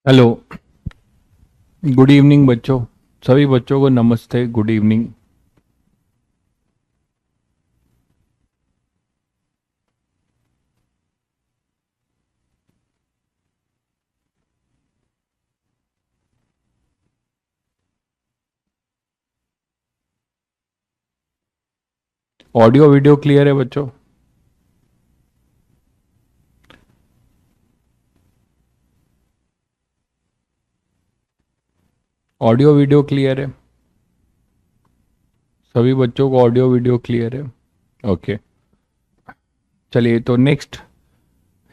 Hello. Good evening बच्चों। सभी बच्चों को नमस्ते, good evening. Audio video clear है बच्चों? ऑडियो वीडियो क्लियर है? सभी बच्चों को ऑडियो वीडियो क्लियर है? ओके। चलिए, तो नेक्स्ट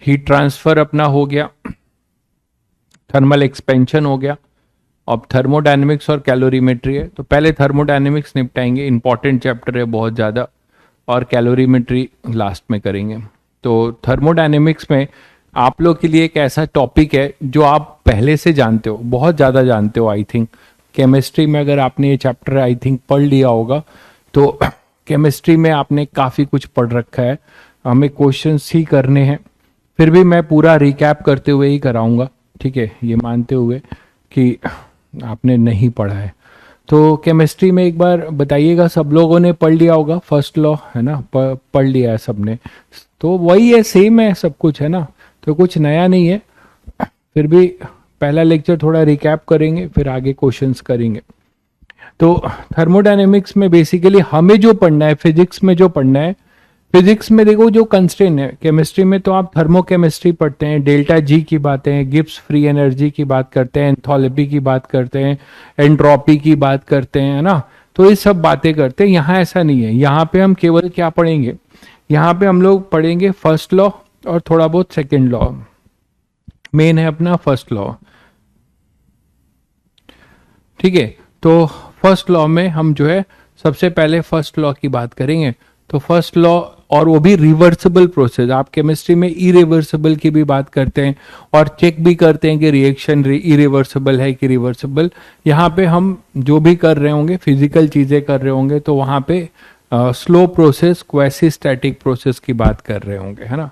हीट ट्रांसफर अपना हो गया, थर्मल एक्सपेंशन हो गया। अब थर्मोडायनेमिक्स और कैलोरीमेट्री है, तो पहले थर्मोडायनेमिक्स निपटाएंगे, इंपॉर्टेंट चैप्टर है बहुत ज़्यादा, और कैलोरीमेट्री लास्ट में करेंगे। तो थर्मोडायनेमिक्स में आप लोग के लिए एक ऐसा टॉपिक है जो आप पहले से जानते हो, बहुत ज़्यादा जानते हो। आई थिंक केमिस्ट्री में अगर आपने ये चैप्टर आई थिंक पढ़ लिया होगा तो केमिस्ट्री में आपने काफ़ी कुछ पढ़ रखा है, हमें क्वेश्चंस ही करने हैं। फिर भी मैं पूरा रिकैप करते हुए ही कराऊंगा, ठीक है, ये मानते हुए कि आपने नहीं पढ़ा है। तो केमिस्ट्री में एक बार बताइएगा, सब लोगों ने पढ़ लिया होगा फर्स्ट लॉ, है ना? पढ़ लिया है सबने, तो वही है, सेम है, सब कुछ है ना, तो कुछ नया नहीं है। फिर भी पहला लेक्चर थोड़ा रिकैप करेंगे, फिर आगे क्वेश्चंस करेंगे। तो थर्मोडायनेमिक्स में बेसिकली हमें जो पढ़ना है, फिजिक्स में जो पढ़ना है, फिजिक्स में देखो जो कंस्ट्रेंट है, केमिस्ट्री में तो आप थर्मोकेमिस्ट्री पढ़ते हैं, डेल्टा जी की बातें, गिब्स फ्री एनर्जी की बात करते हैं, एंथैल्पी की बात करते हैं, एंट्रोपी की बात करते हैं, है ना? तो ये सब बातें करते हैं। यहाँ ऐसा नहीं है, यहाँ पे हम केवल क्या पढ़ेंगे, यहाँ पे हम लोग पढ़ेंगे फर्स्ट लॉ और थोड़ा बहुत सेकेंड लॉ। मेन है अपना फर्स्ट लॉ, ठीक है। तो फर्स्ट लॉ में हम जो है सबसे पहले फर्स्ट लॉ की बात करेंगे। तो फर्स्ट लॉ, और वो भी रिवर्सिबल प्रोसेस, आप केमिस्ट्री में इरिवर्सिबल की भी बात करते हैं और चेक भी करते हैं कि रिएक्शन इरिवर्सिबल है कि रिवर्सिबल। यहाँ पे हम जो भी कर रहे होंगे, फिजिकल चीजें कर रहे होंगे, तो वहाँ पे slow process, quasi static process की बात कर रहे होंगे, है ना?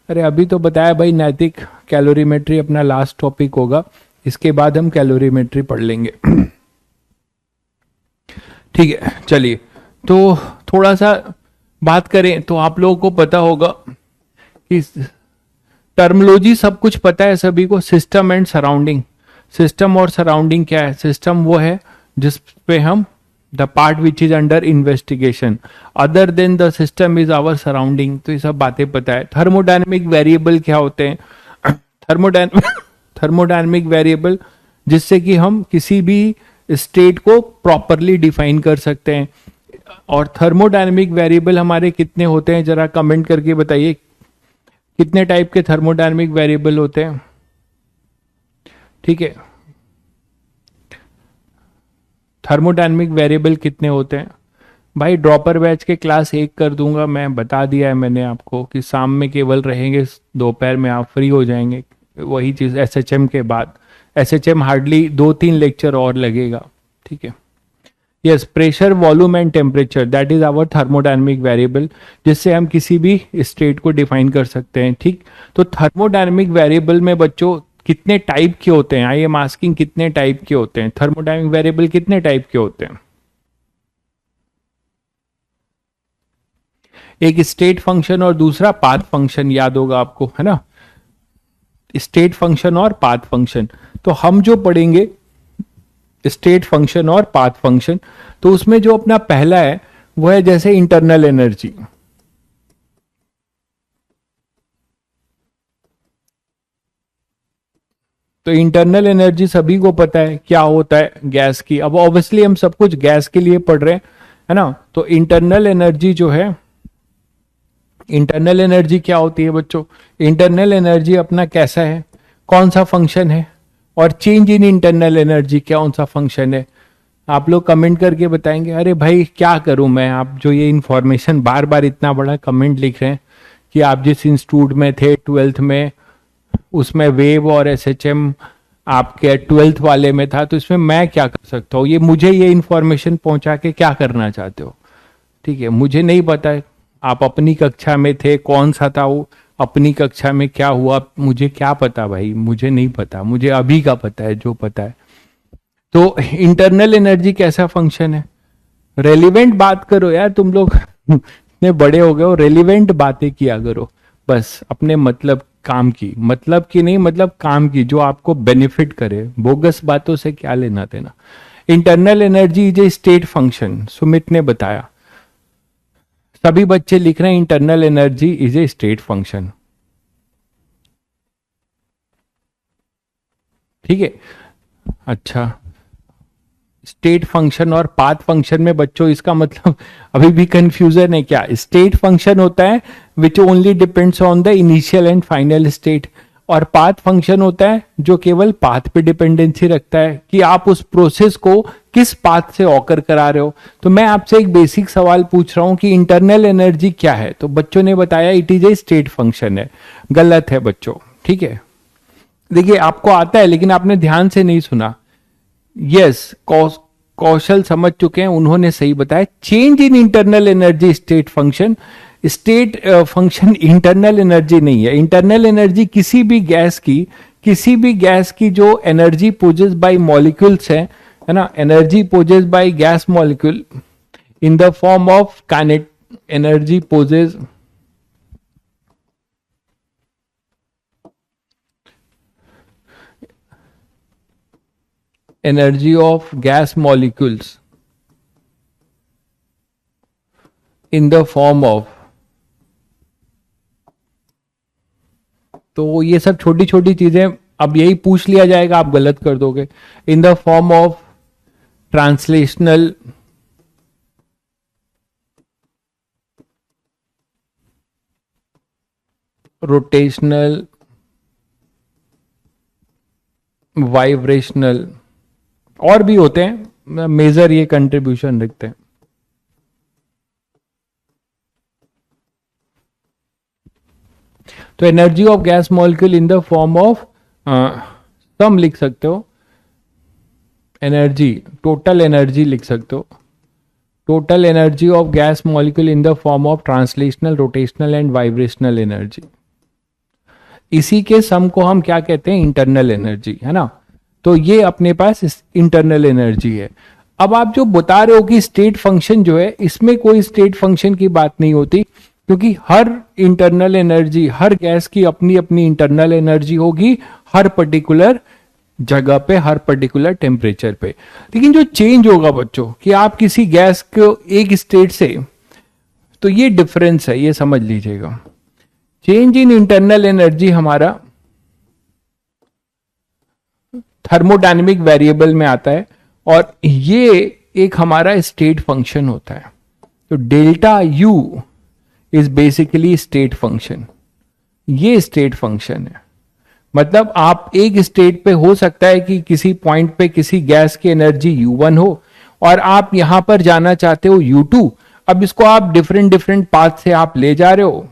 अरे अभी तो बताया भाई, नैतिक कैलोरीमेट्री अपना लास्ट टॉपिक होगा, इसके बाद हम कैलोरीमेट्री पढ़ लेंगे। ठीक है, चलिए, तो थोड़ा सा बात करें तो आप लोगों को पता होगा कि टर्मोलॉजी सब कुछ पता है सभी को। सिस्टम एंड सराउंडिंग, सिस्टम और सराउंडिंग क्या है? सिस्टम वो है जिस पे हम, the part which is under investigation, other than the system is our surrounding. तो ये सब बातें पता है। थर्मोडायनेमिक वेरिएबल क्या होते हैं? थर्मोडायनेमिक वेरिएबल जिससे कि हम किसी भी स्टेट को प्रॉपरली डिफाइन कर सकते हैं। और थर्मोडायनेमिक वेरिएबल हमारे कितने होते हैं, जरा कमेंट करके बताइए, कितने टाइप के थर्मोडायनेमिक वेरिएबल होते हैं? ठीक है, थर्मोडायनेमिक वेरिएबल कितने होते हैं भाई? ड्रॉपर बैच के क्लास 1 कर दूंगा, मैं बता दिया है मैंने आपको कि शाम में केवल रहेंगे, दोपहर में आप फ्री हो जाएंगे। वही चीज एसएचएम के बाद, एसएचएम हार्डली 2-3 लेक्चर और लगेगा, ठीक है। Yes, pressure, volume and temperature, that is our thermodynamic variable, जिससे हम किसी भी स्टेट को डिफाइन कर सकते हैं, ठीक। तो थर्मोडायनेमिक वेरिएबल में बच्चों कितने टाइप के होते हैं? आई एम आस्किंग, कितने टाइप के होते हैं थर्मोडायनेमिक वेरिएबल? कितने टाइप के होते हैं? एक स्टेट फंक्शन और दूसरा पाथ फंक्शन, याद होगा आपको, है ना? स्टेट फंक्शन और पाथ फंक्शन। तो हम जो पढ़ेंगे स्टेट फंक्शन और पाथ फंक्शन, तो उसमें जो अपना पहला है वो है जैसे इंटरनल एनर्जी। तो इंटरनल एनर्जी सभी को पता है क्या होता है, गैस की। अब ऑब्वियसली हम सब कुछ गैस के लिए पढ़ रहे हैं, है ना? तो इंटरनल एनर्जी जो है, इंटरनल एनर्जी क्या होती है बच्चों? इंटरनल एनर्जी अपना कैसा है, कौन सा फंक्शन है, और चेंज इन इंटरनल एनर्जी कौन सा फंक्शन है? आप लोग कमेंट करके बताएंगे। अरे भाई क्या करूं मैं, आप जो ये इंफॉर्मेशन बार बार इतना बड़ा कमेंट लिख रहे हैं कि आप जिस इंस्टीट्यूट में थे 12th में, उसमें वेव और एसएचएम आपके 12th वाले में था, तो इसमें मैं क्या कर सकता हूँ? ये मुझे ये इंफॉर्मेशन पहुंचा के क्या करना चाहते हो? ठीक है, मुझे नहीं पता है, आप अपनी कक्षा में थे, कौन सा था वो, अपनी कक्षा में क्या हुआ मुझे क्या पता भाई, मुझे नहीं पता, मुझे अभी का पता है जो पता है। तो इंटरनल एनर्जी कैसा फंक्शन है? रेलिवेंट बात करो यार, तुम लोग इतने बड़े हो गए हो, रेलिवेंट बातें किया करो बस, अपने मतलब काम की, मतलब की नहीं, मतलब काम की जो आपको बेनिफिट करे, बोगस बातों से क्या लेना देना। Internal energy is a state function, Sumit ने बताया, सभी बच्चे लिख रहे हैं internal energy is a state function. ठीक है, अच्छा, स्टेट फंक्शन और पाथ फंक्शन में बच्चों इसका मतलब अभी भी कंफ्यूजन है क्या? स्टेट फंक्शन होता है which only depends on the initial and final state, और पाथ फंक्शन होता है जो केवल पाथ पे डिपेंडेंसी रखता है कि आप उस प्रोसेस को किस पाथ से ऑकर करा रहे हो। तो मैं आपसे एक बेसिक सवाल पूछ रहा हूं कि इंटरनल एनर्जी क्या है, तो बच्चों ने बताया it is a state function है। गलत है बच्चों, ठीक है, देखिए आपको आता है लेकिन आपने ध्यान से नहीं सुना। यस, कौशल समझ चुके हैं, उन्होंने सही बताया, change in internal energy state function. State function internal energy नहीं है। इंटरनल एनर्जी किसी भी गैस की जो एनर्जी पोजेस बाय मॉलिक्यूल्स है ना, energy possess by gas molecule in the form of kinetic energy possess energy of gas molecules in the form of, तो ये सब छोटी छोटी चीजें अब यही पूछ लिया जाएगा, आप गलत कर दोगे। इन the form of translational rotational vibrational, और भी होते हैं, मेजर ये कंट्रीब्यूशन रखते हैं। तो energy of gas molecule in the form of, sum लिख सकते हो, एनर्जी, टोटल एनर्जी लिख सकते हो, total energy of gas molecule in the form of translational rotational and vibrational energy. इसी के सम को हम क्या कहते हैं? इंटरनल एनर्जी, है ना। तो ये अपने पास इंटरनल एनर्जी है। अब आप जो बता रहे हो कि स्टेट फंक्शन जो है, इसमें कोई स्टेट फंक्शन की बात नहीं होती, क्योंकि हर इंटरनल एनर्जी, हर गैस की अपनी अपनी इंटरनल एनर्जी होगी, हर पर्टिकुलर जगह पे, हर पर्टिकुलर टेम्परेचर पे। लेकिन जो चेंज होगा बच्चों कि आप किसी गैस को एक स्टेट से, तो ये डिफरेंस है, ये समझ लीजिएगा। चेंज इन इंटरनल एनर्जी हमारा थर्मोडायनेमिक वेरिएबल में आता है, और ये एक हमारा स्टेट फंक्शन होता है। तो delta U is basically state function, ये स्टेट फंक्शन है। मतलब आप एक स्टेट पे हो सकता है कि किसी पॉइंट पे किसी गैस की एनर्जी U1 हो, और आप यहां पर जाना चाहते हो U2। अब इसको आप डिफरेंट पाथ से आप ले जा रहे हो,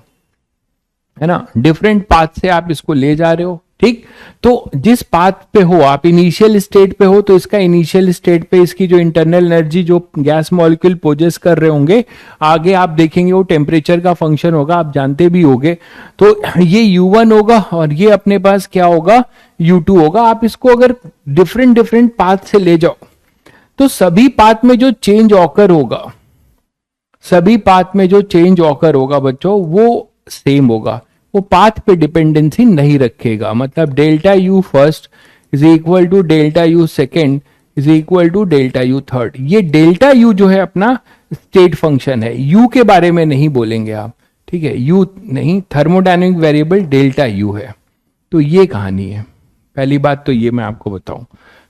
है ना, डिफरेंट पाथ से आप इसको ले जा रहे हो, ठीक। तो जिस पाथ पे हो आप, इनिशियल स्टेट पे हो, तो इसका इनिशियल स्टेट पे इसकी जो इंटरनल एनर्जी जो गैस मॉलिक्यूल पोजेस कर रहे होंगे, आगे आप देखेंगे वो टेम्परेचर का फंक्शन होगा, आप जानते भी होंगे। तो ये U1 होगा और ये अपने पास क्या होगा? U2 होगा। आप इसको अगर डिफरेंट पाथ से ले जाओ, तो सभी पाथ में जो चेंज ऑकर होगा, सभी पाथ में जो चेंज ऑकर होगा बच्चों, वो सेम होगा, वो पाथ पे डिपेंडेंसी नहीं रखेगा। मतलब delta U first is equal to delta U second is equal to delta U third. ये डेल्टा यू जो है अपना स्टेट फंक्शन है, यू के बारे में नहीं बोलेंगे आप, ठीक है, यू नहीं, थर्मोडायनेमिक वेरिएबल डेल्टा यू है। तो ये कहानी है। पहली बात तो ये मैं आपको बताऊं,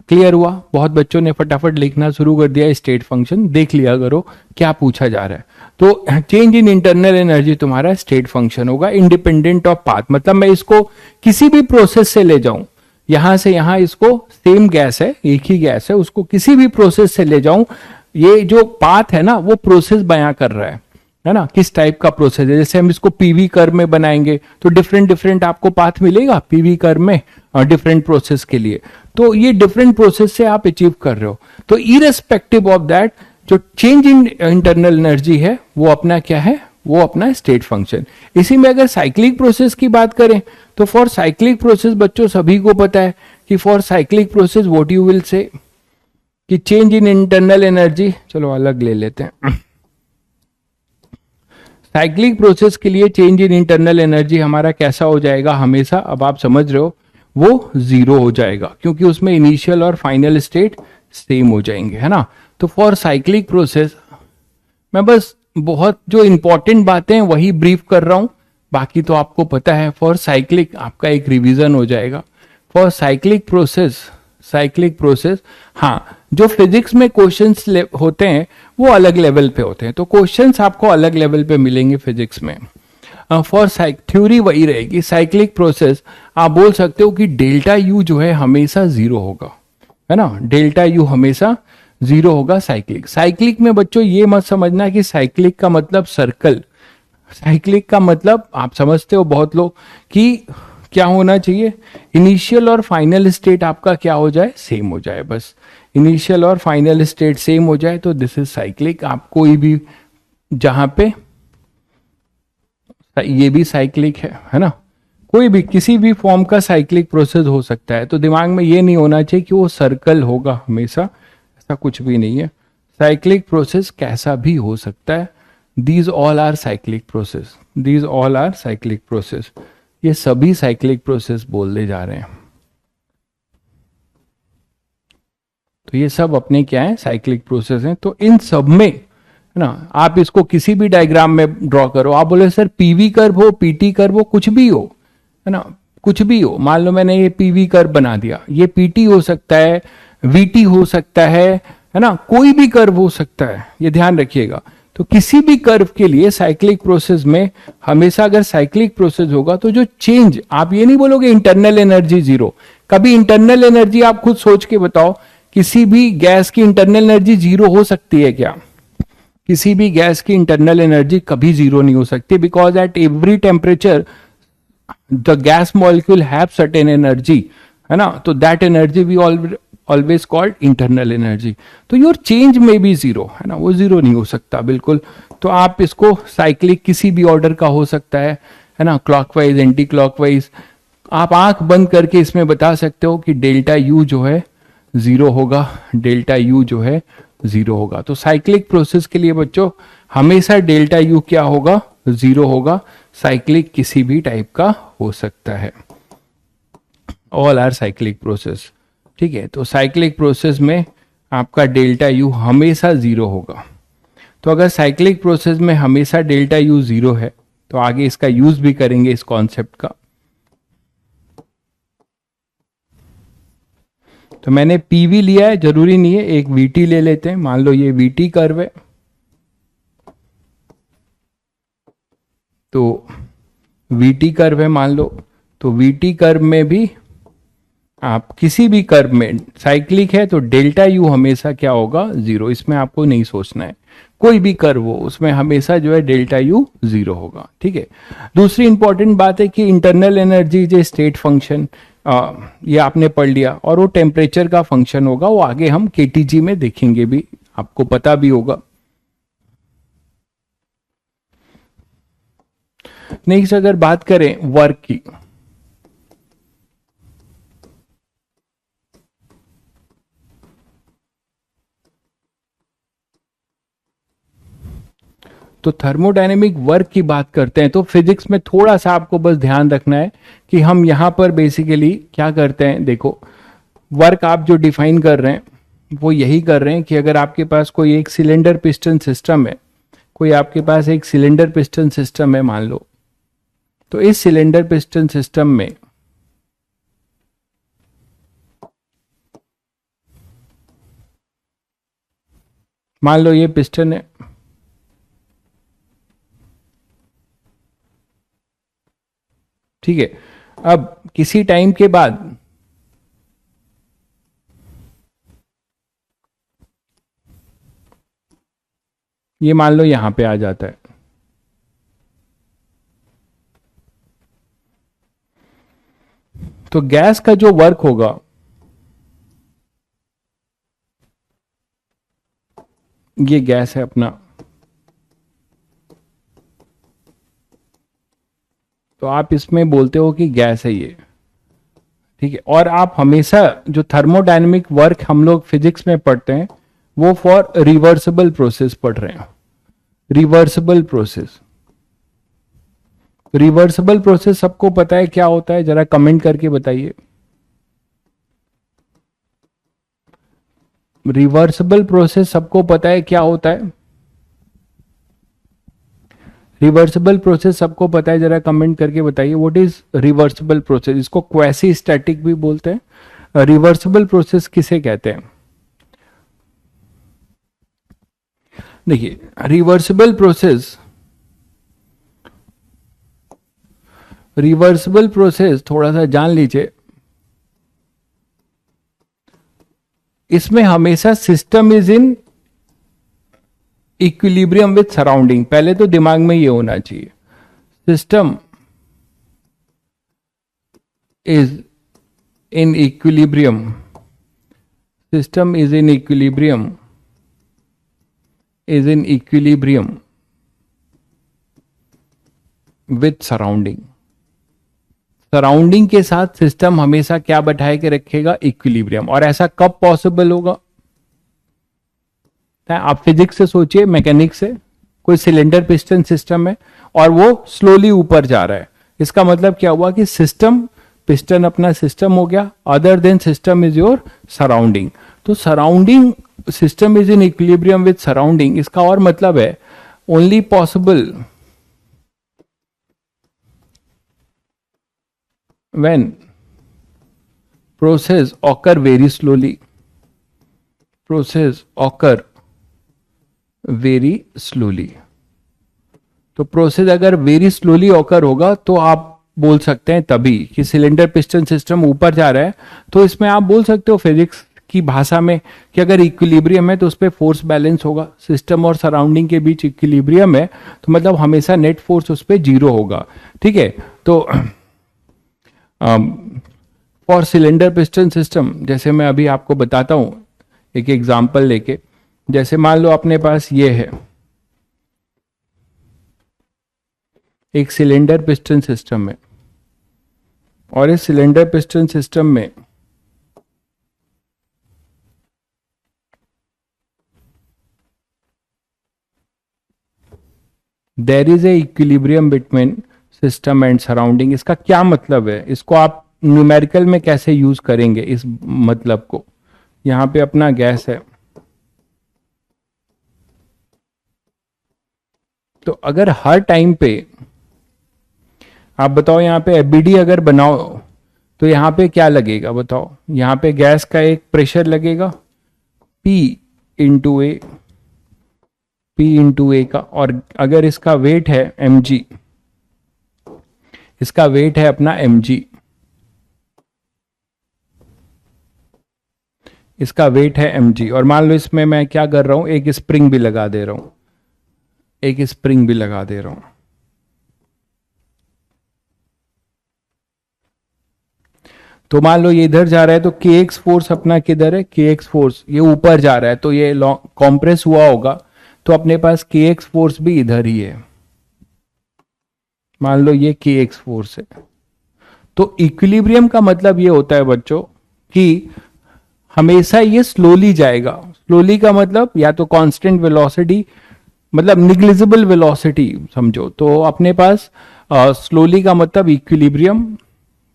क्लियर हुआ? बहुत बच्चों ने फटाफट लिखना शुरू कर दिया, स्टेट फंक्शन देख लिया करो क्या पूछा जा रहा है। तो चेंज इन इंटरनल एनर्जी तुम्हारा स्टेट फंक्शन होगा, इंडिपेंडेंट ऑफ पाथ। मतलब मैं इसको किसी भी प्रोसेस से ले जाऊं, यहां से यहां, इसको सेम गैस है, एक ही गैस है, उसको किसी भी प्रोसेस से ले जाऊं, ये जो पाथ है ना, वो प्रोसेस बयां कर रहा है ना, किस टाइप का प्रोसेस है। जैसे हम इसको पीवी कर्व में बनाएंगे तो डिफरेंट आपको पाथ मिलेगा पीवी कर्व में, डिफरेंट प्रोसेस के लिए। तो ये डिफरेंट प्रोसेस से आप अचीव कर रहे हो। तो इररिस्पेक्टिव ऑफ दैट, जो चेंज इन इंटरनल एनर्जी है वो अपना क्या है? वो अपना स्टेट फंक्शन। इसी में अगर साइक्लिक प्रोसेस की बात करें तो फॉर साइक्लिक प्रोसेस बच्चों सभी को पता है कि for cyclic process what you will say कि चेंज इन इंटरनल एनर्जी, चलो अलग ले लेते हैं। साइक्लिक प्रोसेस के लिए चेंज इन इंटरनल एनर्जी हमारा कैसा हो जाएगा हमेशा, अब आप समझ रहे हो, वो जीरो हो जाएगा क्योंकि उसमें इनिशियल और फाइनल स्टेट सेम हो जाएंगे, है ना। तो फॉर साइक्लिक प्रोसेस मैं बस बहुत जो इंपॉर्टेंट बातें हैं वही ब्रीफ कर रहा हूं, बाकी तो आपको पता है। फॉर साइक्लिक आपका एक रिवीजन हो जाएगा। फॉर साइक्लिक प्रोसेस हाँ, जो फिजिक्स में क्वेश्चंस होते हैं वो अलग लेवल पे होते हैं, तो क्वेश्चंस आपको अलग लेवल पे मिलेंगे फिजिक्स में। फॉर थ्योरी वही रहेगी। साइक्लिक प्रोसेस आप बोल सकते हो कि डेल्टा यू जो है हमेशा जीरो होगा, है ना, डेल्टा यू हमेशा जीरो होगा साइक्लिक। साइक्लिक में बच्चों ये मत समझना कि साइक्लिक का मतलब सर्कल, साइक्लिक का मतलब आप समझते हो बहुत लोग कि क्या होना चाहिए, इनिशियल और फाइनल स्टेट आपका क्या हो जाए, सेम हो जाए, बस इनिशियल और फाइनल स्टेट सेम हो जाए तो दिस इज साइक्लिक। आप कोई भी जहां पे ये भी साइक्लिक है ना, कोई भी किसी भी फॉर्म का साइक्लिक प्रोसेस हो सकता है, तो दिमाग में ये नहीं होना चाहिए कि वो सर्कल होगा हमेशा, ऐसा कुछ भी नहीं है। साइक्लिक प्रोसेस कैसा भी हो सकता है। These all are cyclic process, these all are cyclic process, ये सभी साइक्लिक प्रोसेस बोलने जा रहे हैं। तो ये सब अपने क्या है, साइक्लिक प्रोसेस हैं। तो इन सब में है ना, आप इसको किसी भी डायग्राम में ड्रॉ करो, आप बोले सर पीवी कर्व हो, पीटी कर्व हो, कुछ भी हो, है ना, कुछ भी हो। मान लो मैंने ये पीवी कर्व बना दिया, ये पीटी हो सकता है, वीटी हो सकता है ना, कोई भी कर्व हो सकता है, ये ध्यान रखिएगा। तो किसी भी कर्व के लिए साइक्लिक प्रोसेस में हमेशा अगर साइक्लिक प्रोसेस होगा तो जो चेंज, आप ये नहीं बोलोगे इंटरनल एनर्जी जीरो, कभी इंटरनल एनर्जी आप खुद सोच के बताओ, किसी भी गैस की इंटरनल एनर्जी जीरो हो सकती है क्या? किसी भी गैस की इंटरनल एनर्जी कभी जीरो नहीं हो सकती, because at every temperature the gas molecule have certain energy, है ना, तो that energy we always called internal energy. तो योर चेंज में भी जीरो, है ना, वो जीरो नहीं हो सकता बिल्कुल। तो आप इसको साइक्लिक किसी भी ऑर्डर का हो सकता है ना, क्लॉकवाइज, एंटी क्लॉकवाइज, आप आंख बंद करके इसमें बता सकते हो कि डेल्टा यू जो है जीरो होगा, डेल्टा यू जो है जीरो होगा। तो साइक्लिक प्रोसेस के लिए बच्चों हमेशा डेल्टा यू क्या होगा, जीरो होगा। साइक्लिक किसी भी टाइप का हो सकता है, ऑल आर साइक्लिक प्रोसेस, ठीक है। तो साइक्लिक प्रोसेस में आपका डेल्टा यू हमेशा जीरो होगा। तो अगर साइक्लिक प्रोसेस में हमेशा डेल्टा यू जीरो है तो आगे इसका यूज भी करेंगे इस कॉन्सेप्ट का। तो मैंने पीवी लिया है, जरूरी नहीं है, एक वीटी ले लेते हैं। मान लो ये वीटी कर्व है, तो वीटी कर्व है मान लो, तो वीटी कर्व में भी आप किसी भी कर्व में साइक्लिक है तो डेल्टा यू हमेशा क्या होगा, जीरो। इसमें आपको नहीं सोचना है, कोई भी कर्व हो उसमें हमेशा जो है डेल्टा यू जीरो होगा, ठीक है। दूसरी इंपॉर्टेंट बात है कि इंटरनल एनर्जी जो स्टेट फंक्शन, ये आपने पढ़ लिया, और वो टेम्परेचर का फंक्शन होगा, वो आगे हम केटीजी में देखेंगे भी, आपको पता भी होगा। नेक्स्ट अगर बात करें वर्क की, तो थर्मोडायनेमिक वर्क की बात करते हैं तो फिजिक्स में थोड़ा सा आपको बस ध्यान रखना है कि हम यहां पर बेसिकली क्या करते हैं। देखो, वर्क आप जो डिफाइन कर रहे हैं वो यही कर रहे हैं कि अगर आपके पास कोई एक सिलेंडर पिस्टन सिस्टम है, कोई आपके पास एक सिलेंडर पिस्टन सिस्टम है मान लो, तो इस सिलेंडर पिस्टन सिस्टम में मान लो ये पिस्टन है, ठीक है। अब किसी टाइम के बाद ये मान लो यहां पे आ जाता है, तो गैस का जो वर्क होगा, ये गैस है अपना, तो आप इसमें बोलते हो कि गैस है ये, ठीक है। और आप हमेशा जो थर्मोडायनेमिक वर्क हम लोग फिजिक्स में पढ़ते हैं वो फॉर रिवर्सिबल प्रोसेस पढ़ रहे हैं। रिवर्सिबल प्रोसेस, रिवर्सिबल प्रोसेस सबको पता है क्या होता है, जरा कमेंट करके बताइए। रिवर्सिबल प्रोसेस सबको पता है क्या होता है? रिवर्सिबल प्रोसेस सबको पता है, जरा कमेंट करके बताइए व्हाट इज रिवर्सिबल प्रोसेस। इसको क्वासी स्टैटिक भी बोलते हैं। रिवर्सिबल प्रोसेस किसे कहते हैं? देखिए रिवर्सिबल प्रोसेस, रिवर्सिबल प्रोसेस थोड़ा सा जान लीजिए, इसमें हमेशा system is in equilibrium with surrounding. पहले तो दिमाग में ये होना चाहिए, system is in equilibrium, system is in equilibrium, is in equilibrium with surrounding. Surrounding के साथ सिस्टम हमेशा क्या बैठाए के रखेगा? इक्विलिब्रियम। और ऐसा कब पॉसिबल होगा? आप फिजिक्स से सोचिए, मैकेनिक्स से, कोई सिलेंडर पिस्टन सिस्टम है और वो स्लोली ऊपर जा रहा है, इसका मतलब क्या हुआ कि सिस्टम, पिस्टन अपना सिस्टम हो गया, other than system is your surrounding. तो surrounding, system is in equilibrium with surrounding, इसका और मतलब है only possible when process occur very slowly, process occur very slowly। तो प्रोसेस अगर वेरी स्लोली ऑकर होगा तो आप बोल सकते हैं तभी कि सिलेंडर पिस्टन सिस्टम ऊपर जा रहा है। तो इसमें आप बोल सकते हो फिजिक्स की भाषा में कि अगर इक्विलिब्रियम है तो उस पर फोर्स बैलेंस होगा, सिस्टम और सराउंडिंग के बीच इक्विलिब्रियम है तो मतलब हमेशा नेट फोर्स उस पर जीरो होगा, ठीक है। तो फॉर सिलेंडर पिस्टन सिस्टम, जैसे मैं अभी आपको बताता हूं एक एग्जांपल लेके, जैसे मान लो अपने पास ये है एक सिलेंडर पिस्टन सिस्टम है और इस सिलेंडर पिस्टन सिस्टम में there is a equilibrium between system and surrounding. इसका क्या मतलब है? इसको आप न्यूमेरिकल में कैसे यूज करेंगे इस मतलब को? यहां पे अपना गैस है, तो अगर हर टाइम पे आप बताओ यहां पे एफबीडी अगर बनाओ तो यहां पे क्या लगेगा बताओ? यहां पे गैस का एक प्रेशर लगेगा P इंटू ए, P इंटू ए का, और अगर इसका वेट है mg, इसका वेट है अपना mg, इसका वेट है mg, और मान लो इसमें मैं क्या कर रहा हूं, एक स्प्रिंग भी लगा दे रहा हूं, एक स्प्रिंग भी लगा दे रहा हूं। तो मान लो ये इधर जा रहा है तो kx फोर्स अपना किधर है? kx फोर्स ये ऊपर जा रहा है तो ये कॉम्प्रेस हुआ होगा, तो अपने पास kx फोर्स भी इधर ही है। मान लो ये kx फोर्स है। तो इक्विलिब्रियम का मतलब ये होता है बच्चों कि हमेशा ये स्लोली जाएगा। स्लोली का मतलब या तो कांस्टेंट वेलोसिटी, मतलब निग्लिजिबल वेलोसिटी समझो। तो अपने पास स्लोली का मतलब इक्विलिब्रियम,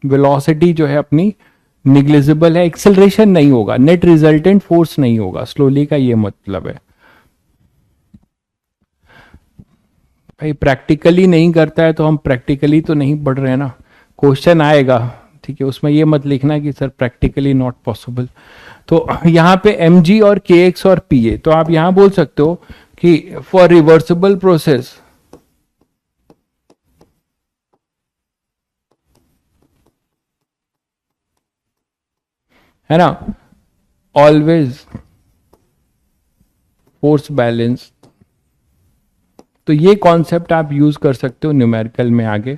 वेलोसिटी जो है अपनी निग्लिजिबल है, एक्सेलरेशन नहीं होगा, नेट रिजल्टेंट फोर्स नहीं होगा, स्लोली का ये मतलब है। भाई प्रैक्टिकली नहीं करता है तो हम प्रैक्टिकली तो नहीं पढ़ रहे हैं ना, क्वेश्चन आएगा, ठीक है, उसमें ये मत लिखना कि सर प्रैक्टिकली नॉट पॉसिबल। तो यहाँ पे mg और kx और pa, तो आप यहां बोल सकते हो कि फॉर रिवर्सिबल प्रोसेस है ना, ऑलवेज फोर्स बैलेंस। तो ये कॉन्सेप्ट आप यूज कर सकते हो न्यूमेरिकल में आगे,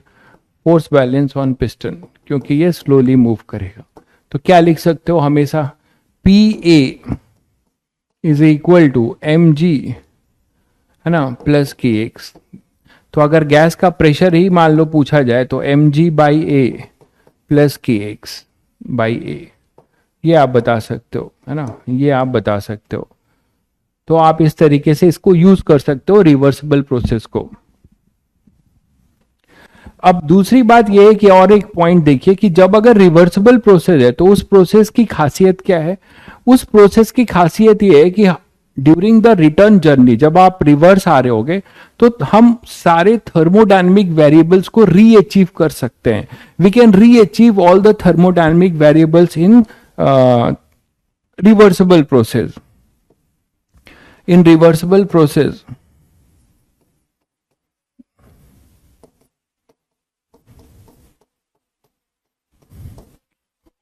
फोर्स बैलेंस ऑन पिस्टन, क्योंकि ये स्लोली मूव करेगा। तो क्या लिख सकते हो हमेशा? P A is equal to mg, है ना, प्लस के एक्स। तो अगर गैस का प्रेशर ही मान लो पूछा जाए तो mg/a+kx/a, ये आप बता सकते हो, है ना, ये आप बता सकते हो। तो आप इस तरीके से इसको यूज कर सकते हो रिवर्सिबल प्रोसेस को। अब दूसरी बात यह है कि और एक पॉइंट देखिए कि जब अगर रिवर्सिबल प्रोसेस है तो उस प्रोसेस की खासियत क्या है? उस प्रोसेस की खासियत यह है कि ड्यूरिंग द रिटर्न जर्नी जब आप रिवर्स आ रहे होगे तो हम सारे थर्मोडायनेमिक वेरिएबल्स को रीअचीव कर सकते हैं। We can reachieve all the thermodynamic variables in reversible process. In reversible process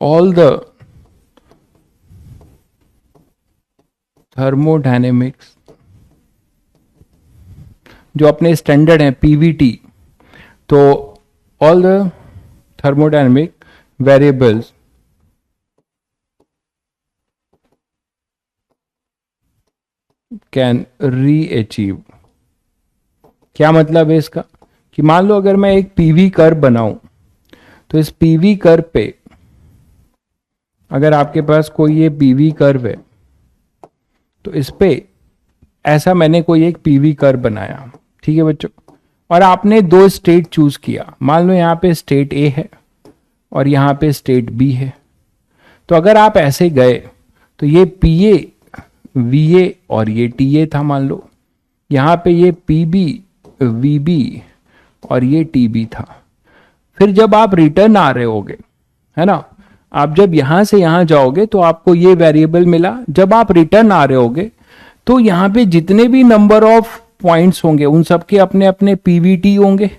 all the thermodynamics जो अपने स्टैंडर्ड हैं पीवीटी, तो all the thermodynamic variables can reachieve. क्या मतलब है इसका? कि मान लो अगर मैं एक पीवी कर्व बनाऊं तो इस पीवी कर्व पे अगर आपके पास कोई ये पीवी कर्व है तो इस पे ऐसा मैंने कोई एक पीवी कर्व बनाया, ठीक है बच्चों, और आपने दो स्टेट चूज किया। मान लो यहां पे स्टेट ए है और यहां पे स्टेट बी है। तो अगर आप ऐसे गए तो ये पी ए वी ए और ये टी ए था मान लो, यहां पे ये पी बी वी बी और ये टी बी था। फिर जब आप रिटर्न आ रहे होगे, है ना, आप जब यहां से यहां जाओगे तो आपको ये वेरिएबल मिला। जब आप रिटर्न आ रहे होगे तो यहां पे जितने भी नंबर ऑफ पॉइंट्स होंगे उन सबके अपने अपने पीवीटी होंगे,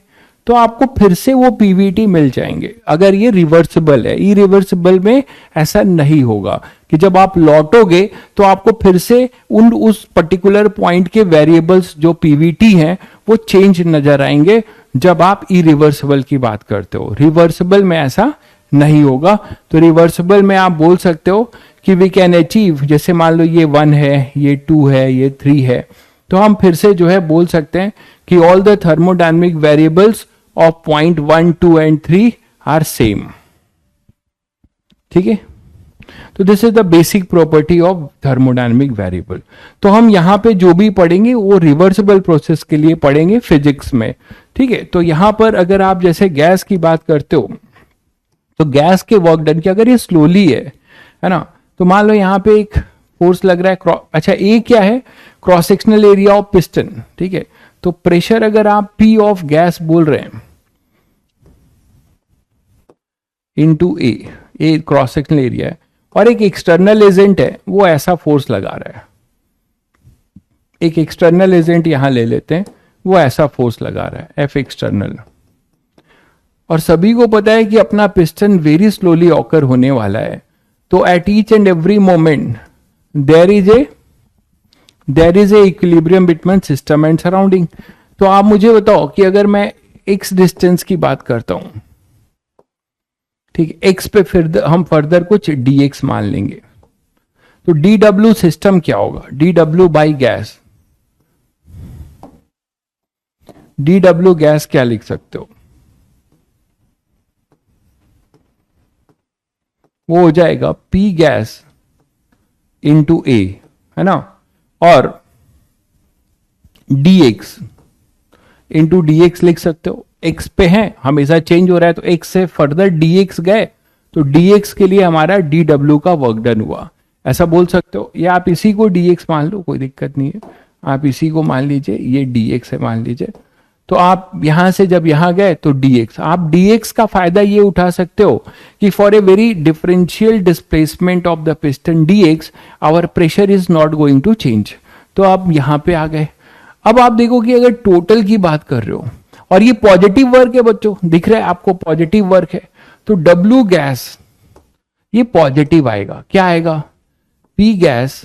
तो आपको फिर से वो पीवीटी मिल जाएंगे। अगर ये रिवर्सिबल है, इरिवर्सिबल में ऐसा नहीं होगा कि जब आप लौटोगे तो आपको फिर से उस पर्टिकुलर पॉइंट के वेरिएबल्स जो पीवीटी हैं वो चेंज नजर आएंगे जब आप इरिवर्सिबल की बात करते हो। रिवर्सिबल में ऐसा नहीं होगा। तो रिवर्सिबल में आप बोल सकते हो कि वी कैन अचीव, जैसे मान लो ये 1 है, ये 2 है, ये 3 है, तो हम फिर से जो है बोल सकते हैं कि all the thermodynamic variables of point 1, 2 and 3 are same. ठीक है, तो this is the basic property of thermodynamic variable. तो हम यहां पे जो भी पढ़ेंगे वो रिवर्सिबल प्रोसेस के लिए पढ़ेंगे फिजिक्स में। ठीक है, तो यहां पर अगर आप जैसे गैस की बात करते हो तो गैस के वर्क डन की अगर ये स्लोली है ना, तो मान लो यहां पे एक फोर्स लग रहा है। अच्छा, ए क्या है? Cross sectional area of piston. ठीक है, तो प्रेशर अगर आप पी ऑफ गैस बोल रहे हैं इनटू ए, ए क्रॉस सेक्शनल एरिया है, और एक एक्सटर्नल एजेंट है वो ऐसा फोर्स लगा रहा है। एक एक्सटर्नल एजेंट यहां ले लेते हैं, वो ऐसा फोर्स लगा रहा है एफ एक्सटर्नल। और सभी को पता है कि अपना पिस्टन वेरी स्लोली ऑकर होने वाला है। तो at each and every moment there is a equilibrium between system and surrounding. तो आप मुझे बताओ कि अगर मैं एक्स डिस्टेंस की बात करता हूं, ठीक, एक्स पे फिर हम फर्दर कुछ डी एक्स मान लेंगे, तो डी डब्ल्यू सिस्टम क्या होगा? D W by gas. D W gas क्या लिख सकते हो? वो हो जाएगा पी गैस इंटू ए, है ना, और D x into D x लिख सकते हो। एक्स पे है, हमेशा चेंज हो रहा है, तो एक्स से फर्दर डी एक्स गए तो डी एक्स के लिए हमारा डी डब्ल्यू का वर्क डन हुआ, ऐसा बोल सकते हो। या आप इसी को डी एक्स मान लो, कोई दिक्कत नहीं है, आप इसी को मान लीजिए, ये डी एक्स है मान लीजिए। तो आप यहां से जब यहां गए तो dx, आप dx का फायदा ये उठा सकते हो कि for a very differential displacement of the piston dx our pressure is not going to change. तो आप यहां पे आ गए। अब आप देखो कि अगर टोटल की बात कर रहे हो और ये पॉजिटिव वर्क है बच्चों, दिख रहा है आपको पॉजिटिव वर्क है, तो W गैस ये पॉजिटिव आएगा। क्या आएगा? P gas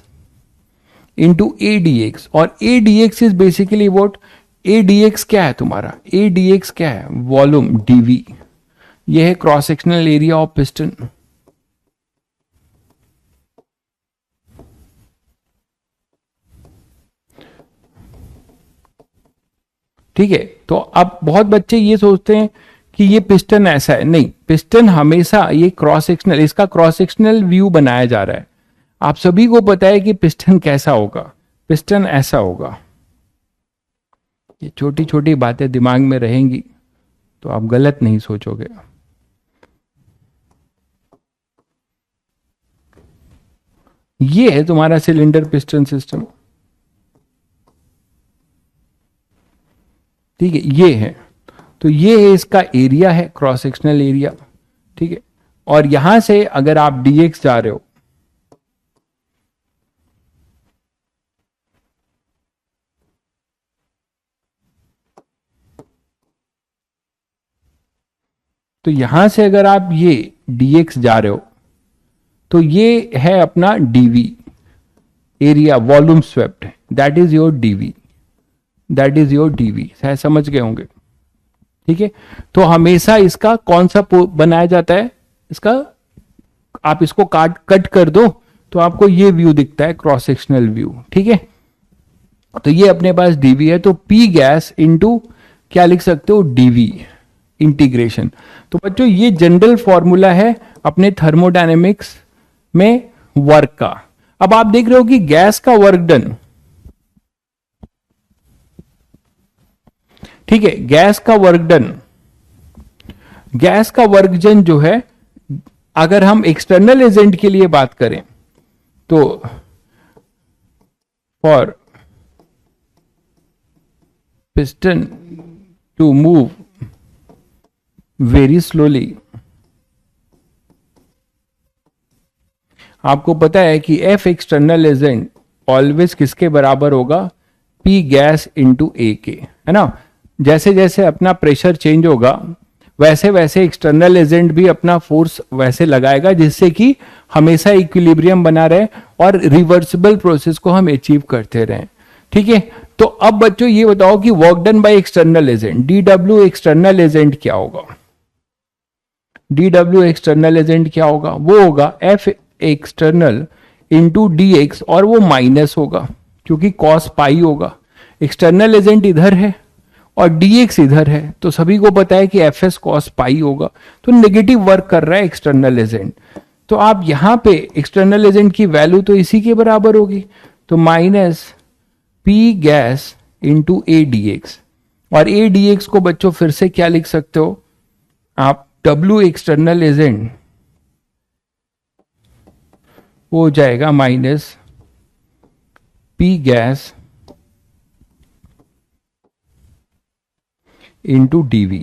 into A D X, और A D X is basically what? A D X क्या है तुम्हारा? ए डी एक्स क्या है? Volume DV. यह है cross sectional area of piston. ठीक है। तो अब बहुत बच्चे ये सोचते हैं कि ये पिस्टन ऐसा है, नहीं, पिस्टन हमेशा ये क्रॉस सेक्शनल, इसका क्रॉस सेक्शनल व्यू बनाया जा रहा है। आप सभी को पता है कि पिस्टन कैसा होगा, पिस्टन ऐसा होगा। ये छोटी छोटी बातें दिमाग में रहेंगी तो आप गलत नहीं सोचोगे। ये है तुम्हारा सिलेंडर पिस्टन सिस्टम, ठीक है, ये है। तो ये है इसका एरिया है, क्रॉस सेक्शनल एरिया, ठीक है। और यहां से अगर आप dx जा रहे हो, तो यहां से अगर आप ये dx जा रहे हो तो ये है अपना dv, area volume swept, that is your dv, that is your dv, शायद समझ गए होंगे, ठीक है। तो हमेशा इसका कौन सा बनाया जाता है, इसका आप इसको कट कर दो तो आपको ये व्यू दिखता है, क्रॉस सेक्शनल व्यू, ठीक है। तो ये अपने पास dv है, तो p गैस इंटू क्या लिख सकते हो, dv इंटीग्रेशन। तो बच्चों ये जनरल फॉर्मूला है अपने थर्मोडायनेमिक्स में वर्क का। अब आप देख रहे हो कि गैस का वर्क डन, ठीक है, गैस का वर्क डन, गैस का वर्क डन जो है, अगर हम एक्सटर्नल एजेंट के लिए बात करें तो for piston to move very slowly, आपको पता है कि F एक्सटर्नल एजेंट ऑलवेज किसके बराबर होगा, P गैस इंटू ए के, है ना। जैसे जैसे अपना प्रेशर चेंज होगा वैसे वैसे एक्सटर्नल एजेंट भी अपना फोर्स वैसे लगाएगा जिससे कि हमेशा इक्विलिब्रियम बना रहे और रिवर्सिबल प्रोसेस को हम अचीव करते रहें, ठीक है। तो अब बच्चों ये बताओ कि work done by external agent, DW external agent क्या होगा, DW एक्सटर्नल एजेंट क्या होगा, वो होगा F एक्सटर्नल इंटू dx, और वो माइनस होगा क्योंकि कॉस पाई होगा। एक्सटर्नल एजेंट इधर है और dx इधर है, तो सभी को पता है कि Fs कॉस पाई होगा, तो नेगेटिव वर्क कर रहा है एक्सटर्नल एजेंट। तो आप यहां पे एक्सटर्नल एजेंट की वैल्यू तो इसी के बराबर होगी, तो माइनस P गैस इंटू ए dx, और ए dx को बच्चों फिर से क्या लिख सकते हो आप, W एक्सटर्नल एजेंट वो हो जाएगा minus P gas into dV,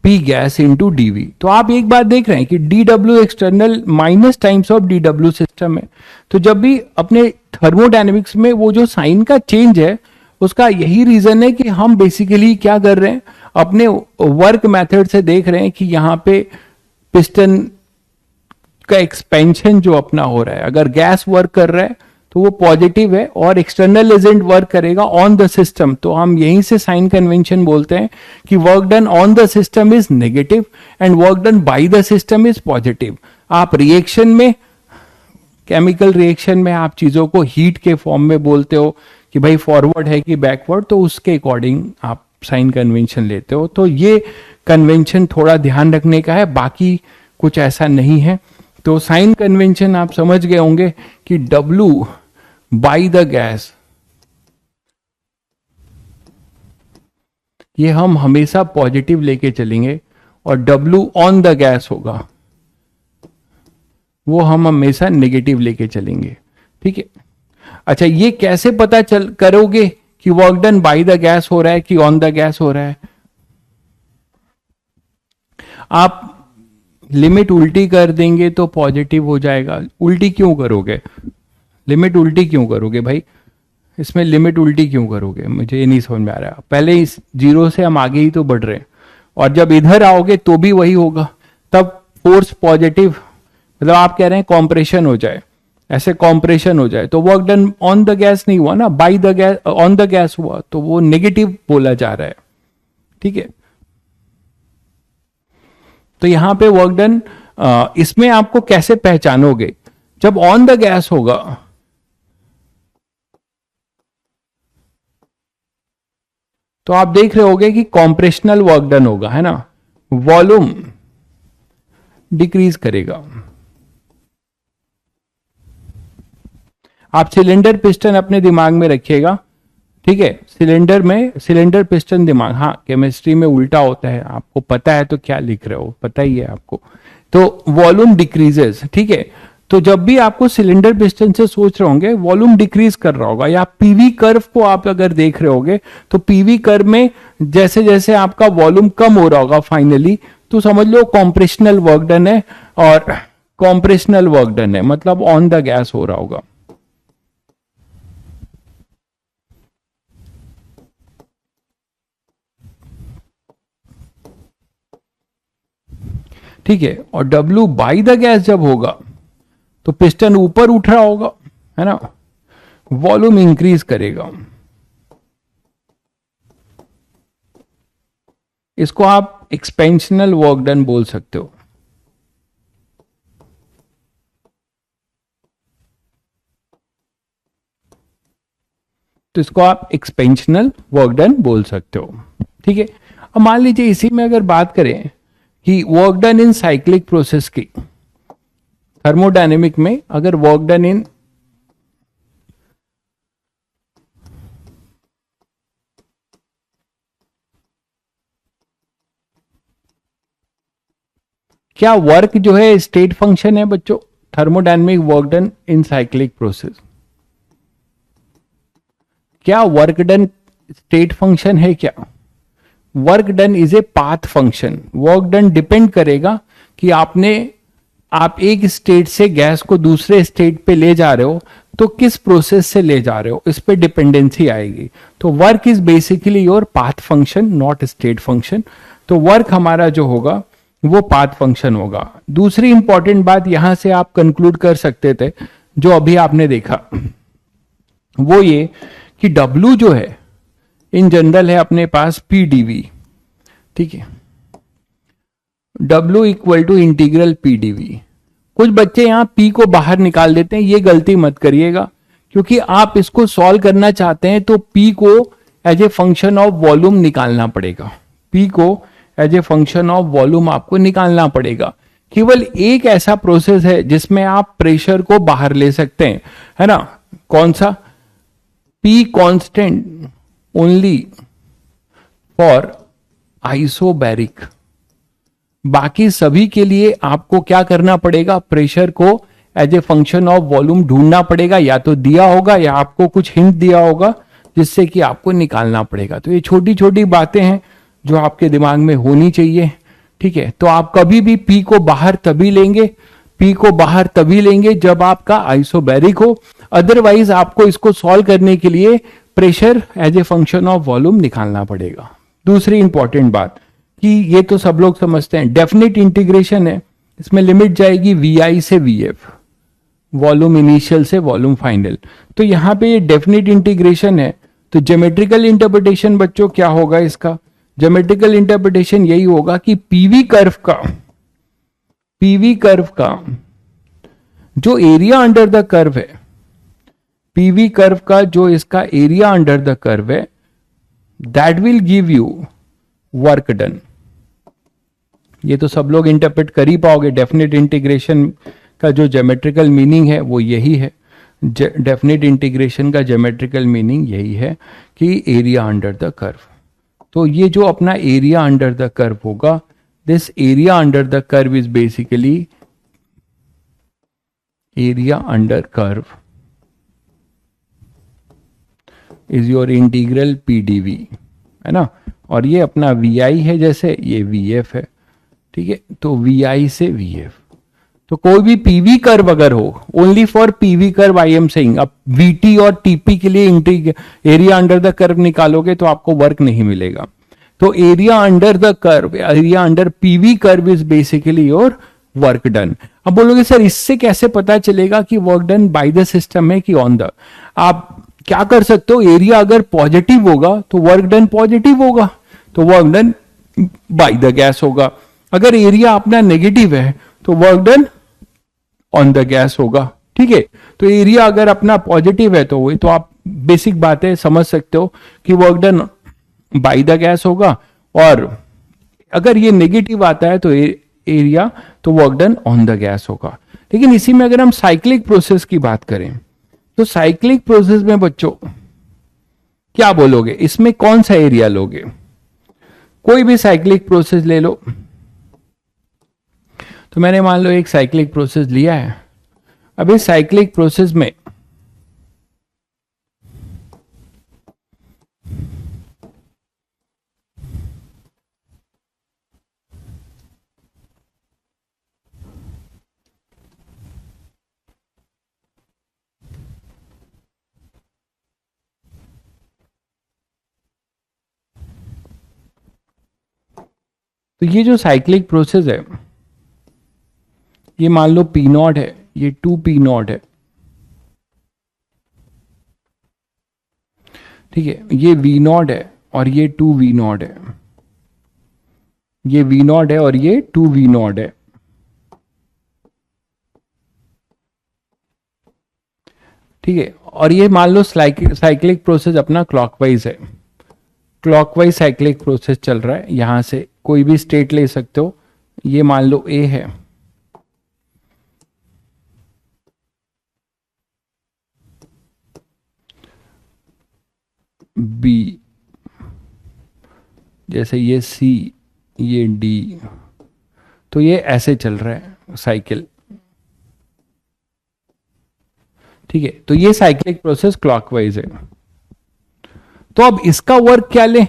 P gas into dV। तो आप एक बात देख रहे हैं कि DW external minus times of DW system है। तो जब भी अपने थर्मोडायनेमिक्स में वो जो साइन का चेंज है उसका यही रीजन है कि हम बेसिकली क्या कर रहे हैं, अपने वर्क मेथड से देख रहे हैं कि यहाँ पे पिस्टन का एक्सपेंशन जो अपना हो रहा है, अगर गैस वर्क कर रहा है तो वो पॉजिटिव है और एक्सटर्नल एजेंट वर्क करेगा ऑन द सिस्टम, तो हम यहीं से साइन कन्वेंशन बोलते हैं कि work done on the system is negative and work done by the system is positive. आप रिएक्शन में, केमिकल रिएक्शन में आप चीजों को हीट के फॉर्म में बोलते हो कि भाई फॉरवर्ड है कि बैकवर्ड, तो उसके अकॉर्डिंग आप साइन कन्वेंशन लेते हो। तो ये कन्वेंशन थोड़ा ध्यान रखने का है, बाकी कुछ ऐसा नहीं है। तो साइन कन्वेंशन आप समझ गए होंगे कि W बाय द गैस, ये हम हमेशा पॉजिटिव लेके चलेंगे, और W ऑन द गैस होगा वो हम हमेशा नेगेटिव लेके चलेंगे, ठीक है। अच्छा, ये कैसे पता चल करोगे कि work done by the gas हो रहा है कि ऑन द गैस हो रहा है? आप लिमिट उल्टी कर देंगे तो पॉजिटिव हो जाएगा। उल्टी क्यों करोगे, लिमिट उल्टी क्यों करोगे भाई, इसमें लिमिट उल्टी क्यों करोगे, मुझे ये नहीं समझ में आ रहा। पहले इस जीरो से हम आगे ही तो बढ़ रहे हैं, और जब इधर आओगे तो भी वही होगा, तब फोर्स पॉजिटिव, मतलब आप कह रहे हैं कॉम्प्रेशन हो जाए, ऐसे कॉम्प्रेशन हो जाए तो work done on the gas नहीं हुआ ना, bye the gas, on the gas हुआ, तो वो नेगेटिव बोला जा रहा है, ठीक है। तो यहां पे वर्क डन, इसमें आपको कैसे पहचानोगे, जब ऑन द गैस होगा तो आप देख रहे होगे कि कॉम्प्रेशनल वर्क डन होगा, है ना, वॉल्यूम डिक्रीज करेगा। आप सिलेंडर पिस्टन अपने दिमाग में रखिएगा, ठीक है, सिलेंडर पिस्टन दिमाग, हाँ केमिस्ट्री में उल्टा होता है, आपको पता है तो क्या लिख रहे हो, पता ही है आपको। तो वॉल्यूम डिक्रीजेस, ठीक है, तो जब भी आपको सिलेंडर पिस्टन से सोच रहे होंगे वॉल्यूम डिक्रीज कर रहा होगा, या पीवी कर्व को आप अगर देख रहे होगे तो पीवी कर्व में जैसे जैसे आपका वॉल्यूम कम हो रहा होगा फाइनली, तो समझ लो कॉम्प्रेशनल वर्क डन है, और कॉम्प्रेशनल वर्क डन है मतलब ऑन द गैस हो रहा होगा। ठीक है, और W बाई द गैस जब होगा तो पिस्टन ऊपर उठ रहा होगा, है ना, वॉल्यूम इंक्रीज करेगा। इसको आप एक्सपेंशनल वर्क डन बोल सकते हो। तो इसको आप एक्सपेंशनल वर्क डन बोल सकते हो, ठीक है। अब मान लीजिए इसी में अगर बात करें कि work done in cyclic process की, थर्मोडायनेमिक में अगर वर्क डन इन क्या वर्क जो है स्टेट फंक्शन है बच्चों, thermodynamic work done in cyclic process, क्या वर्क डन स्टेट फंक्शन है क्या? Work done is a path function. Work done depend करेगा कि आप एक स्टेट से गैस को दूसरे स्टेट पे ले जा रहे हो तो किस प्रोसेस से ले जा रहे हो, इस पे डिपेंडेंसी आएगी। तो work is basically your path function not state function. तो वर्क हमारा जो होगा वो पाथ फंक्शन होगा। दूसरी इंपॉर्टेंट बात यहां से आप कंक्लूड कर सकते थे जो अभी आपने देखा, वो ये कि W जो है इन जनरल है अपने पास PdV, ठीक है, W equal to integral PdV। कुछ बच्चे यहां P को बाहर निकाल देते हैं, ये गलती मत करिएगा, क्योंकि आप इसको सॉल्व करना चाहते हैं तो P को as a function of volume निकालना पड़ेगा। P को as a function of volume आपको निकालना पड़ेगा। केवल एक ऐसा प्रोसेस है जिसमें आप प्रेशर को बाहर ले सकते हैं, है ना, कौन सा? P constant only for isobaric. बाकी सभी के लिए आपको क्या करना पड़ेगा? प्रेशर को as a function of volume ढूंढना पड़ेगा, या तो दिया होगा या आपको कुछ हिंट दिया होगा जिससे कि आपको निकालना पड़ेगा। तो ये छोटी छोटी बातें हैं जो आपके दिमाग में होनी चाहिए, ठीक है। तो आप कभी भी P को बाहर तभी लेंगे, P को बाहर तभी लेंगे जब आपका आइसोबैरिक हो, अदरवाइज आपको इसको सॉल्व करने के लिए pressure as a function of volume निकालना पड़ेगा। दूसरी इंपॉर्टेंट बात कि ये तो सब लोग समझते हैं, डेफिनेट इंटीग्रेशन है, इसमें लिमिट जाएगी VI से VF, वॉल्यूम इनिशियल से वॉल्यूम फाइनल। तो यहां पे ये डेफिनेट इंटीग्रेशन है, तो ज्योमेट्रिकल इंटरप्रिटेशन बच्चों क्या होगा इसका? ज्योमेट्रिकल इंटरप्रिटेशन यही होगा कि पीवी कर्व का जो एरिया अंडर द कर्व है, पीवी कर्व का जो इसका एरिया अंडर द कर्व है, that will give you work done. ये तो सब लोग इंटरप्रेट कर ही पाओगे। डेफिनेट इंटीग्रेशन का जो ज्योमेट्रिकल मीनिंग है वो यही है। डेफिनेट इंटीग्रेशन का ज्योमेट्रिकल मीनिंग यही है कि एरिया अंडर द कर्व। तो ये जो अपना एरिया अंडर द कर्व होगा, this area under the curve is basically area under curve is your integral PdV, है ना, और ये अपना VI है, जैसे ये VF है, ठीक है। तो VI से VF, तो कोई भी PV कर्व अगर हो, only for PV curve I am saying, अब VT और TP के लिए एरिया अंडर द कर्व निकालोगे तो आपको वर्क नहीं मिलेगा। तो area under the curve, area under PV curve is basically your work done. अब बोलोगे सर इससे कैसे पता चलेगा कि work done by the system है कि ऑन द? आप क्या कर सकते हो, एरिया अगर पॉजिटिव होगा तो वर्क डन पॉजिटिव होगा, तो work done by the gas होगा। अगर एरिया अपना नेगेटिव है तो work done on the gas होगा, ठीक है। तो एरिया अगर अपना पॉजिटिव है तो वही, तो आप बेसिक बातें समझ सकते हो कि work done by the gas होगा, और अगर ये नेगेटिव आता है तो एरिया तो work done on the gas होगा। लेकिन इसी में अगर हम साइक्लिक प्रोसेस की बात करें तो साइक्लिक प्रोसेस में बच्चों क्या बोलोगे, इसमें कौन सा एरिया लोगे? कोई भी साइक्लिक प्रोसेस ले लो। तो मैंने मान लो एक साइक्लिक प्रोसेस लिया है। अब इस साइक्लिक प्रोसेस में तो ये जो साइक्लिक प्रोसेस है, ये मान लो पी नॉट है, ये 2p नॉट है, ठीक है। ये v नॉट है और ये 2v नॉट है, ये v नॉट है और ये 2v नॉट है, ठीक है। और ये मान लो साइक्लिक प्रोसेस अपना क्लॉकवाइज है, क्लॉकवाइज साइक्लिक प्रोसेस चल रहा है। यहां से कोई भी स्टेट ले सकते हो। ये मान लो ए है, बी, जैसे ये सी, ये डी, तो ये ऐसे चल रहा है साइकिल, ठीक है। तो ये साइक्लिक प्रोसेस क्लॉकवाइज है। तो अब इसका वर्क क्या ले,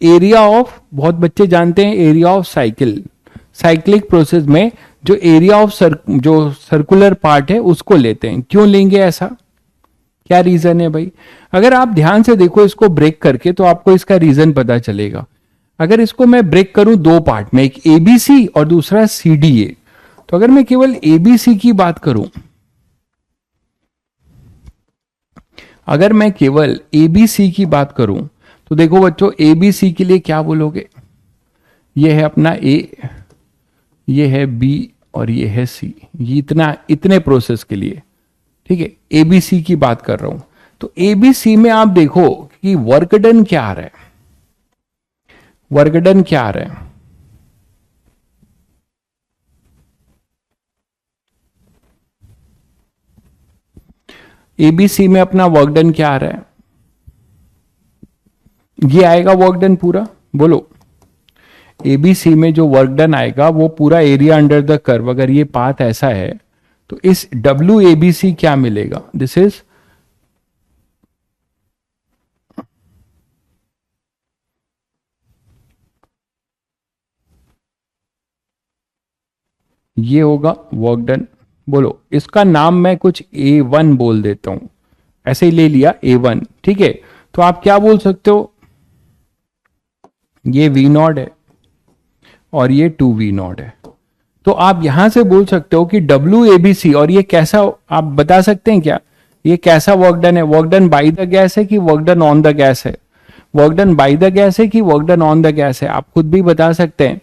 एरिया ऑफ, बहुत बच्चे जानते हैं area of cycle. Cyclic process में जो एरिया ऑफ जो सर्कुलर पार्ट है उसको लेते हैं। क्यों लेंगे ऐसा, क्या रीजन है भाई? अगर आप ध्यान से देखो इसको ब्रेक करके तो आपको इसका रीजन पता चलेगा। अगर इसको मैं ब्रेक करूं दो पार्ट में, एक एबीसी और दूसरा सीडीए, तो अगर मैं केवल एबीसी की बात करूं, अगर मैं केवल एबीसी की बात करूं तो देखो बच्चों, एबीसी के लिए क्या बोलोगे, ये है अपना ए, ये है बी और ये है सी, ये इतने प्रोसेस के लिए, ठीक है। एबीसी की बात कर रहा हूं। तो एबीसी में आप देखो कि वर्क डन क्या आ रहा है, वर्क डन क्या आ रहा है, एबीसी में अपना वर्क डन क्या आ रहा है, ये आएगा वर्क डन पूरा, बोलो। एबीसी में जो वर्क डन आएगा वो पूरा एरिया अंडर द कर्व, अगर ये पाथ ऐसा है तो इस डब्ल्यू एबीसी क्या मिलेगा, दिस इज ये होगा वर्क डन। बोलो, इसका नाम मैं कुछ A1 बोल देता हूं, ऐसे ही ले लिया A1, ठीक है। तो आप क्या बोल सकते हो, ये V नॉट है और ये 2V नॉट है। तो आप यहां से बोल सकते हो कि WABC, और ये कैसा, आप बता सकते हैं क्या, ये कैसा वर्क डन है, work done by the gas है कि work done on the gas है, work done by the gas है कि work done on the gas है। आप खुद भी बता सकते हैं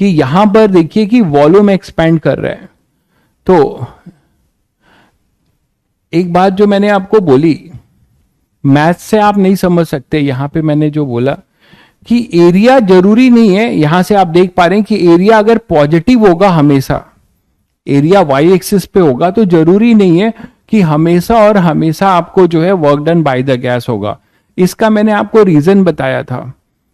कि यहां पर देखिए कि वॉल्यूम एक्सपैंड कर रहा है। तो एक बात जो मैंने आपको बोली, मैथ से आप नहीं समझ सकते, यहां पे मैंने जो बोला कि एरिया जरूरी नहीं है, यहां से आप देख पा रहे हैं कि एरिया अगर पॉजिटिव होगा, हमेशा एरिया वाई एक्सिस पे होगा, तो जरूरी नहीं है कि हमेशा और हमेशा आपको जो है work done by the gas होगा। इसका मैंने आपको रीजन बताया था।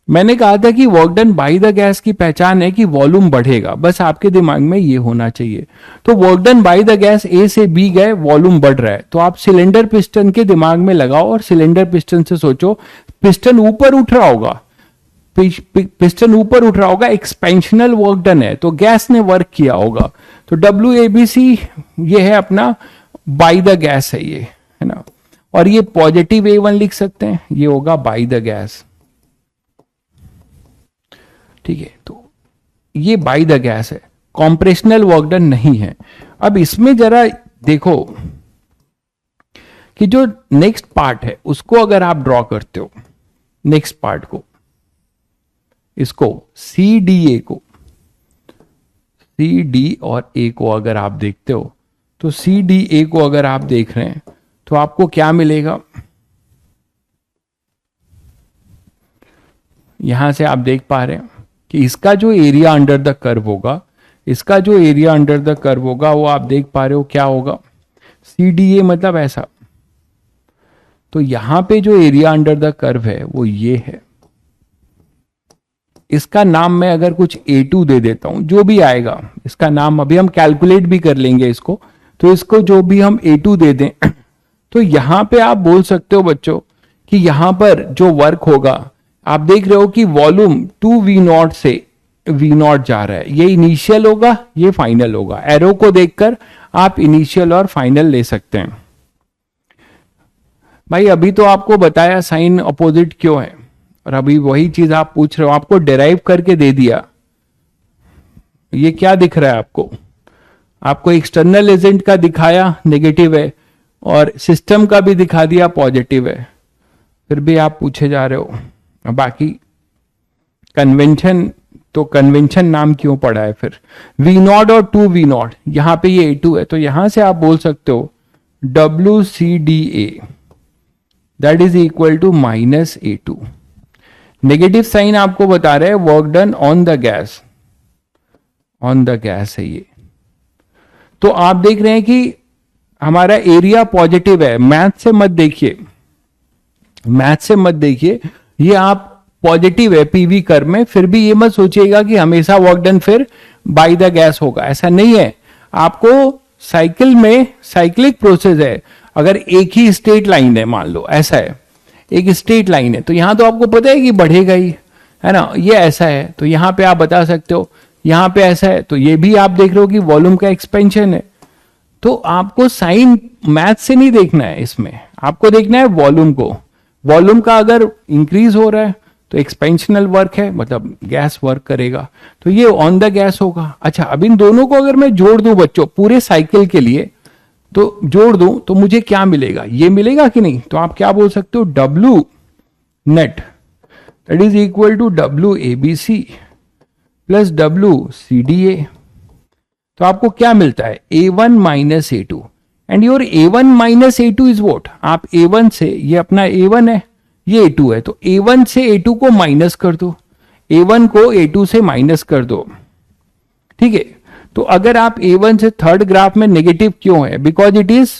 मैंने कहा था कि work done by the gas की पहचान है कि वॉल्यूम बढ़ेगा, बस आपके दिमाग में ये होना चाहिए। तो work done by the gas A से बी गए, वॉल्यूम बढ़ रहा है, तो आप सिलेंडर पिस्टन के दिमाग में लगाओ और सिलेंडर पिस्टन से सोचो, पिस्टन ऊपर उठ रहा होगा, पिस्टन ऊपर उठ रहा होगा, एक्सपेंशनल वर्क डन है, तो गैस ने वर्क किया होगा। तो WABC ये है अपना बाय द गैस है, ये है ना। और ये पॉजिटिव A1 लिख सकते हैं, ये होगा बाय द गैस, ठीक है। तो ये बाय द गैस है, कॉम्प्रेशनल वर्क डन नहीं है। अब इसमें जरा देखो कि जो नेक्स्ट पार्ट है उसको अगर आप ड्रॉ करते हो, नेक्स्ट पार्ट को, इसको CDA को, CD और A को अगर आप देखते हो, तो CDA को अगर आप देख रहे हैं तो आपको क्या मिलेगा, यहां से आप देख पा रहे हैं कि इसका जो एरिया अंडर द कर्व होगा, इसका जो एरिया अंडर द कर्व होगा वो आप देख पा रहे हो क्या होगा, CDA मतलब ऐसा। तो यहां पे जो एरिया अंडर द कर्व है वो ये है। इसका नाम मैं अगर कुछ A2 दे देता हूं, जो भी आएगा इसका नाम अभी हम कैलकुलेट भी कर लेंगे इसको, तो इसको जो भी हम A2 दे दें तो यहां पे आप बोल सकते हो बच्चों कि यहां पर जो वर्क होगा, आप देख रहे हो कि वॉल्यूम 2V0 से V0 जा रहा है, ये इनिशियल होगा, ये फाइनल होगा। एरो को देखकर आप इनिशियल और फाइनल ले सकते हैं। भाई अभी तो आपको बताया साइन अपोजिट क्यों है, और अभी वही चीज आप पूछ रहे हो, आपको डिराइव करके दे दिया। ये क्या दिख रहा है आपको? आपको एक्सटर्नल एजेंट का दिखाया नेगेटिव है और सिस्टम का भी दिखा दिया पॉजिटिव है, फिर भी आप पूछे जा रहे हो। बाकी कन्वेंशन, तो कन्वेंशन नाम क्यों पड़ा है फिर? V0 और 2V0, यहां पे ये A2 है, तो यहां से आप बोल सकते हो WCDA that is equal to minus A2। Negative sign आपको बता रहे हैं work done on the gas, on the gas है ये। तो आप देख रहे हैं कि हमारा एरिया पॉजिटिव है। मैथ से मत देखिए, मैथ से मत देखिए, ये आप पॉजिटिव है पीवी कर्व में, फिर भी ये मत सोचिएगा कि हमेशा वर्क डन फिर बाय द गैस होगा, ऐसा नहीं है। आपको साइकिल में साइक्लिक प्रोसेस है, अगर एक ही स्ट्रेट लाइन है, मान लो ऐसा है, एक स्ट्रेट लाइन है, तो यहां तो आपको पता है कि बढ़ेगा ही, है ना। ये ऐसा है तो यहां पे आप बता सकते हो, यहां पे ऐसा है तो ये भी आप देख रहे हो कि वॉल्यूम का एक्सपेंशन है। तो आपको साइन मैथ से नहीं देखना है, इसमें आपको देखना है वॉल्यूम को। वॉल्यूम का अगर इंक्रीज हो रहा है तो एक्सपेंशनल वर्क है, मतलब गैस वर्क करेगा, तो ये ऑन द गैस होगा। अच्छा, अब इन दोनों को अगर मैं जोड़ दूं बच्चों पूरे साइकिल के लिए, तो जोड़ दूं तो मुझे क्या मिलेगा? ये मिलेगा कि नहीं? तो आप क्या बोल सकते हो, W net that is equal to WABC plus WCDA। तो आपको क्या मिलता है? A1 minus A2 and your A1 minus A2 is what? आप A1 से, ये अपना A1 है, ये A2 है, तो A1 से A2 को माइनस कर दो, A1 को A2 से माइनस कर दो, ठीक है। तो अगर आप A1 से थर्ड ग्राफ में नेगेटिव क्यों है? बिकॉज इट इज,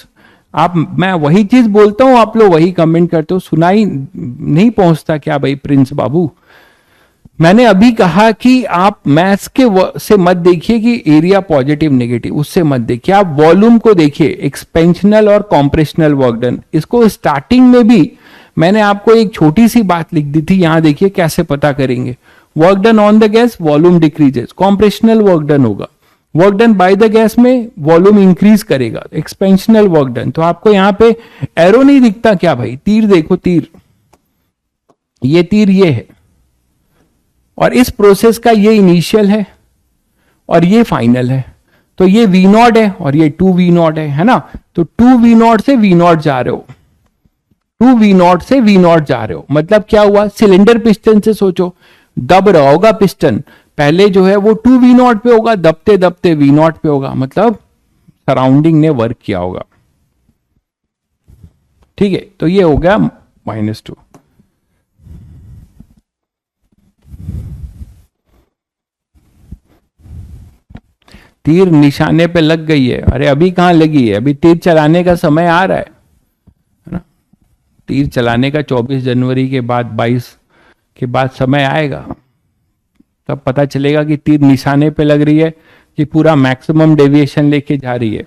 आप, मैं वही चीज बोलता हूं, आप लोग वही कमेंट करते हो, सुनाई नहीं पहुंचता क्या भाई प्रिंस बाबू? मैंने अभी कहा कि आप मैथ्स के से मत देखिए कि एरिया पॉजिटिव नेगेटिव, उससे मत देखिए, आप वॉल्यूम को देखिए, एक्सपेंशनल और कॉम्प्रेशनल वर्क डन। इसको स्टार्टिंग में भी मैंने आपको एक छोटी सी बात लिख दी थी, यहां देखिए कैसे पता करेंगे। Work done on the gas volume decreases, compressional work done होगा। Work done by the gas में वॉल्यूम इंक्रीज करेगा, एक्सपेंशनल वर्क डन। तो आपको यहां पे एरो नहीं दिखता क्या भाई? तीर देखो, तीर, ये तीर ये है, और इस प्रोसेस का ये इनिशियल है और ये फाइनल है। तो ये V0 है और ये 2V0 है ना। तो 2V0 से V0 जा रहे हो, 2V0 से V0 जा रहे हो, मतलब क्या हुआ? सिलेंडर पिस्टन से सोचो, दब रहा होगा पिस्टन, पहले जो है वो 2V0 पे होगा, दबते दबते V0 पे होगा, मतलब सराउंडिंग ने वर्क किया होगा, ठीक है। तो ये हो गया -2। तीर निशाने पे लग गई है। अरे अभी कहां लगी है? अभी तीर चलाने का समय आ रहा है ना। तीर चलाने का 24 जनवरी के बाद, 22 के बाद समय आएगा, तब पता चलेगा कि तीर निशाने पे लग रही है कि पूरा मैक्सिमम डेविएशन लेके जा रही है,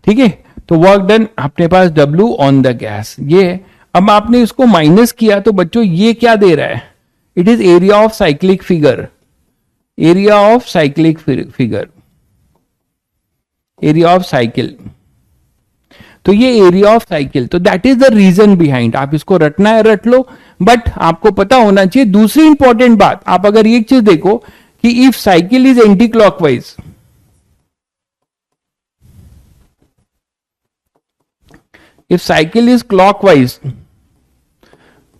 ठीक है। तो वर्क डन अपने पास W ऑन द गैस ये है। अब आपने इसको माइनस किया तो बच्चों ये क्या दे रहा है? It is area of cyclic figure, area of cyclic figure, area of cycle. तो ये एरिया ऑफ साइकिल, तो that is the reason behind. आप इसको रटना है रट लो, बट आपको पता होना चाहिए दूसरी इंपॉर्टेंट बात। आप अगर एक चीज देखो कि if cycle is anti clockwise, if cycle is clockwise,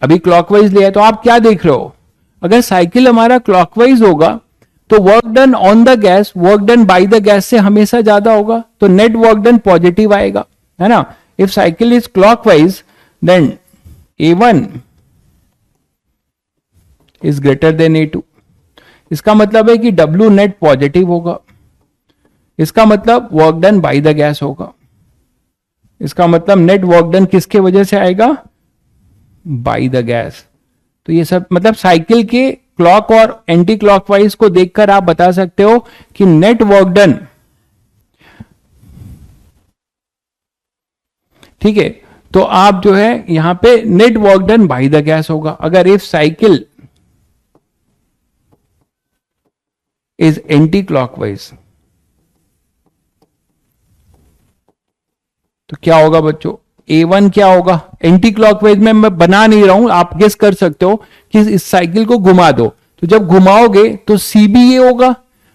अभी क्लॉकवाइज लिया है, तो आप क्या देख रहे हो? अगर साइकिल हमारा क्लॉकवाइज होगा तो work done on the gas work done by the gas से हमेशा ज्यादा होगा, तो नेट वर्क डन पॉजिटिव आएगा, है ना। If cycle is clockwise then A1 is greater than A2। इसका मतलब है कि W नेट पॉजिटिव होगा, इसका मतलब work done by the gas होगा, इसका मतलब नेट वर्क डन किसके वजह से आएगा, बाय द गैस। तो ये सब मतलब साइकिल के क्लॉक और एंटी क्लॉकवाइज को देखकर आप बता सकते हो कि नेट वर्क डन, ठीक है। तो आप जो है यहां पे net work done by the gas होगा। अगर if cycle is anti clockwise तो क्या होगा बच्चों, A1 क्या होगा, एंटी क्लॉकवाइज में मैं बना नहीं रहा हूं, आप गेस कर सकते हो कि इस साइकिल को घुमा दो, तो जब घुमाओगे तो CBA होगा,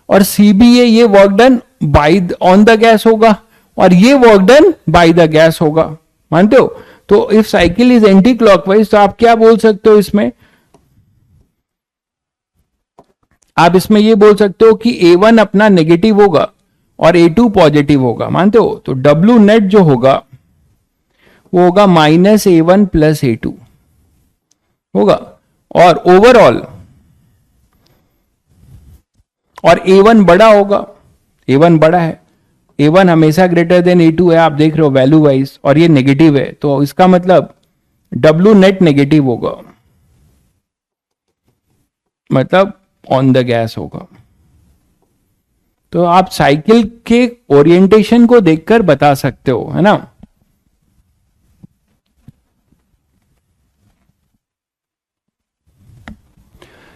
और CBA ये work done bye on the gas होगा, और ये work done by the gas होगा, मानते हो। तो if cycle is anti clockwise तो आप क्या बोल सकते हो इसमें, आप इसमें ये बोल सकते हो कि A1 अपना नेगेटिव होगा और A2 पॉजिटिव होगा, मानते हो। तो W नेट जो होगा वो होगा -A1 प्लस A2 होगा, और ओवरऑल और A1 बड़ा होगा, A1 बड़ा है, A1 हमेशा ग्रेटर देन A2 है, आप देख रहे हो वैल्यू वाइज, और ये नेगेटिव है, तो इसका मतलब W नेट नेगेटिव होगा, मतलब ऑन द गैस होगा। तो आप साइकिल के ओरिएंटेशन को देखकर बता सकते हो, है ना।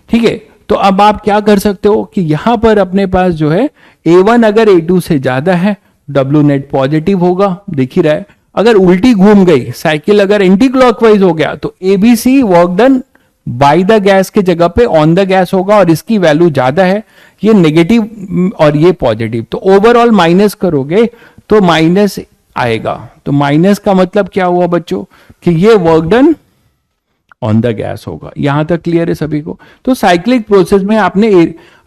ठीक है, तो अब आप क्या कर सकते हो कि यहां पर अपने पास जो है A1 अगर A2 से ज्यादा है, W नेट पॉजिटिव होगा, दिख ही रहा है। अगर उल्टी घूम गई साइकिल, अगर एंटी क्लॉकवाइज हो गया, तो ABC work done by the gas के जगह पे ऑन द गैस होगा, और इसकी वैल्यू ज्यादा है, ये नेगेटिव और ये पॉजिटिव, तो ओवरऑल माइनस करोगे तो माइनस आएगा। तो माइनस का मतलब क्या हुआ बच्चों, कि ये work done on the gas होगा। यहां तक क्लियर है सभी को। तो साइक्लिक प्रोसेस में आपने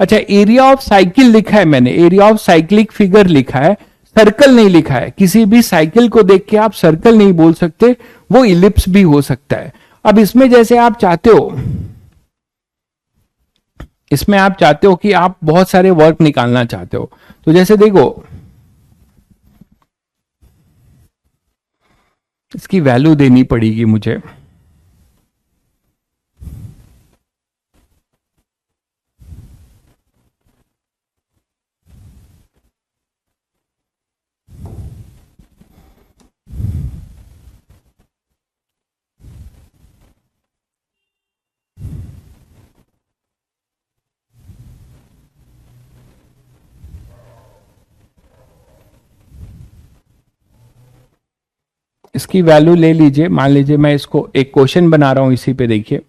अच्छा एरिया ऑफ साइकिल लिखा है, मैंने एरिया ऑफ साइक्लिक फिगर लिखा है, सर्कल नहीं लिखा है। किसी भी साइकिल को देख के आप सर्कल नहीं बोल सकते, वो इलिप्स भी हो सकता है। अब इसमें जैसे आप चाहते हो, इसमें आप चाहते हो कि आप बहुत सारे वर्क निकालना चाहते हो, तो जैसे देखो इसकी वैल्यू देनी पड़ेगी मुझे। इसकी वैल्यू ले लीजिए, मान लीजिए मैं इसको एक क्वेश्चन बना रहा हूं, इसी पे देखिए।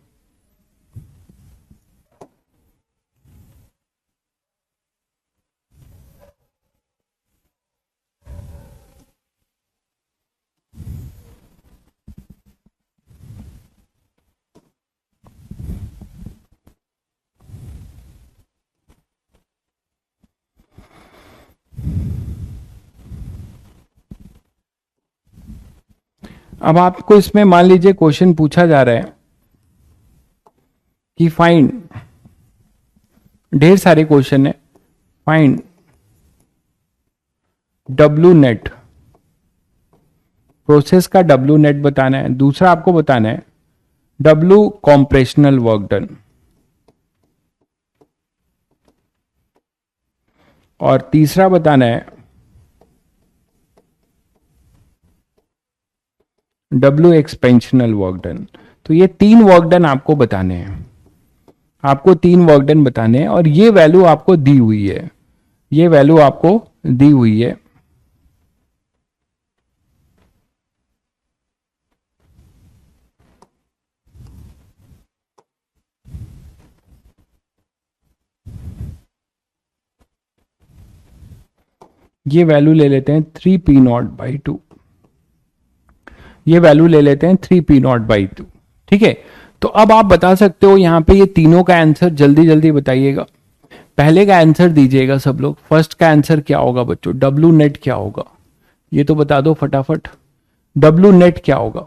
अब आपको इसमें मान लीजिए क्वेश्चन पूछा जा रहा है कि फाइंड, ढेर सारे क्वेश्चन है, फाइंड W नेट, प्रोसेस का W नेट बताना है। दूसरा आपको बताना है W कॉम्प्रेशनल वर्क डन, और तीसरा बताना है W एक्सपेंशनल वर्क डन। तो ये 3 वर्क डन आपको बताने हैं, आपको 3 वर्क डन बताने हैं, और ये वैल्यू आपको दी हुई है, ये वैल्यू आपको दी हुई है। ये वैल्यू ले लेते हैं 3P0/2, ये वैल्यू ले लेते हैं 3P0/2, ठीक है। तो अब आप बता सकते हो यहां पे ये तीनों का आंसर जल्दी जल्दी बताइएगा। पहले का आंसर दीजिएगा सब लोग। फर्स्ट का आंसर क्या होगा बच्चों, W नेट क्या होगा, ये तो बता दो फटाफट। W नेट क्या होगा,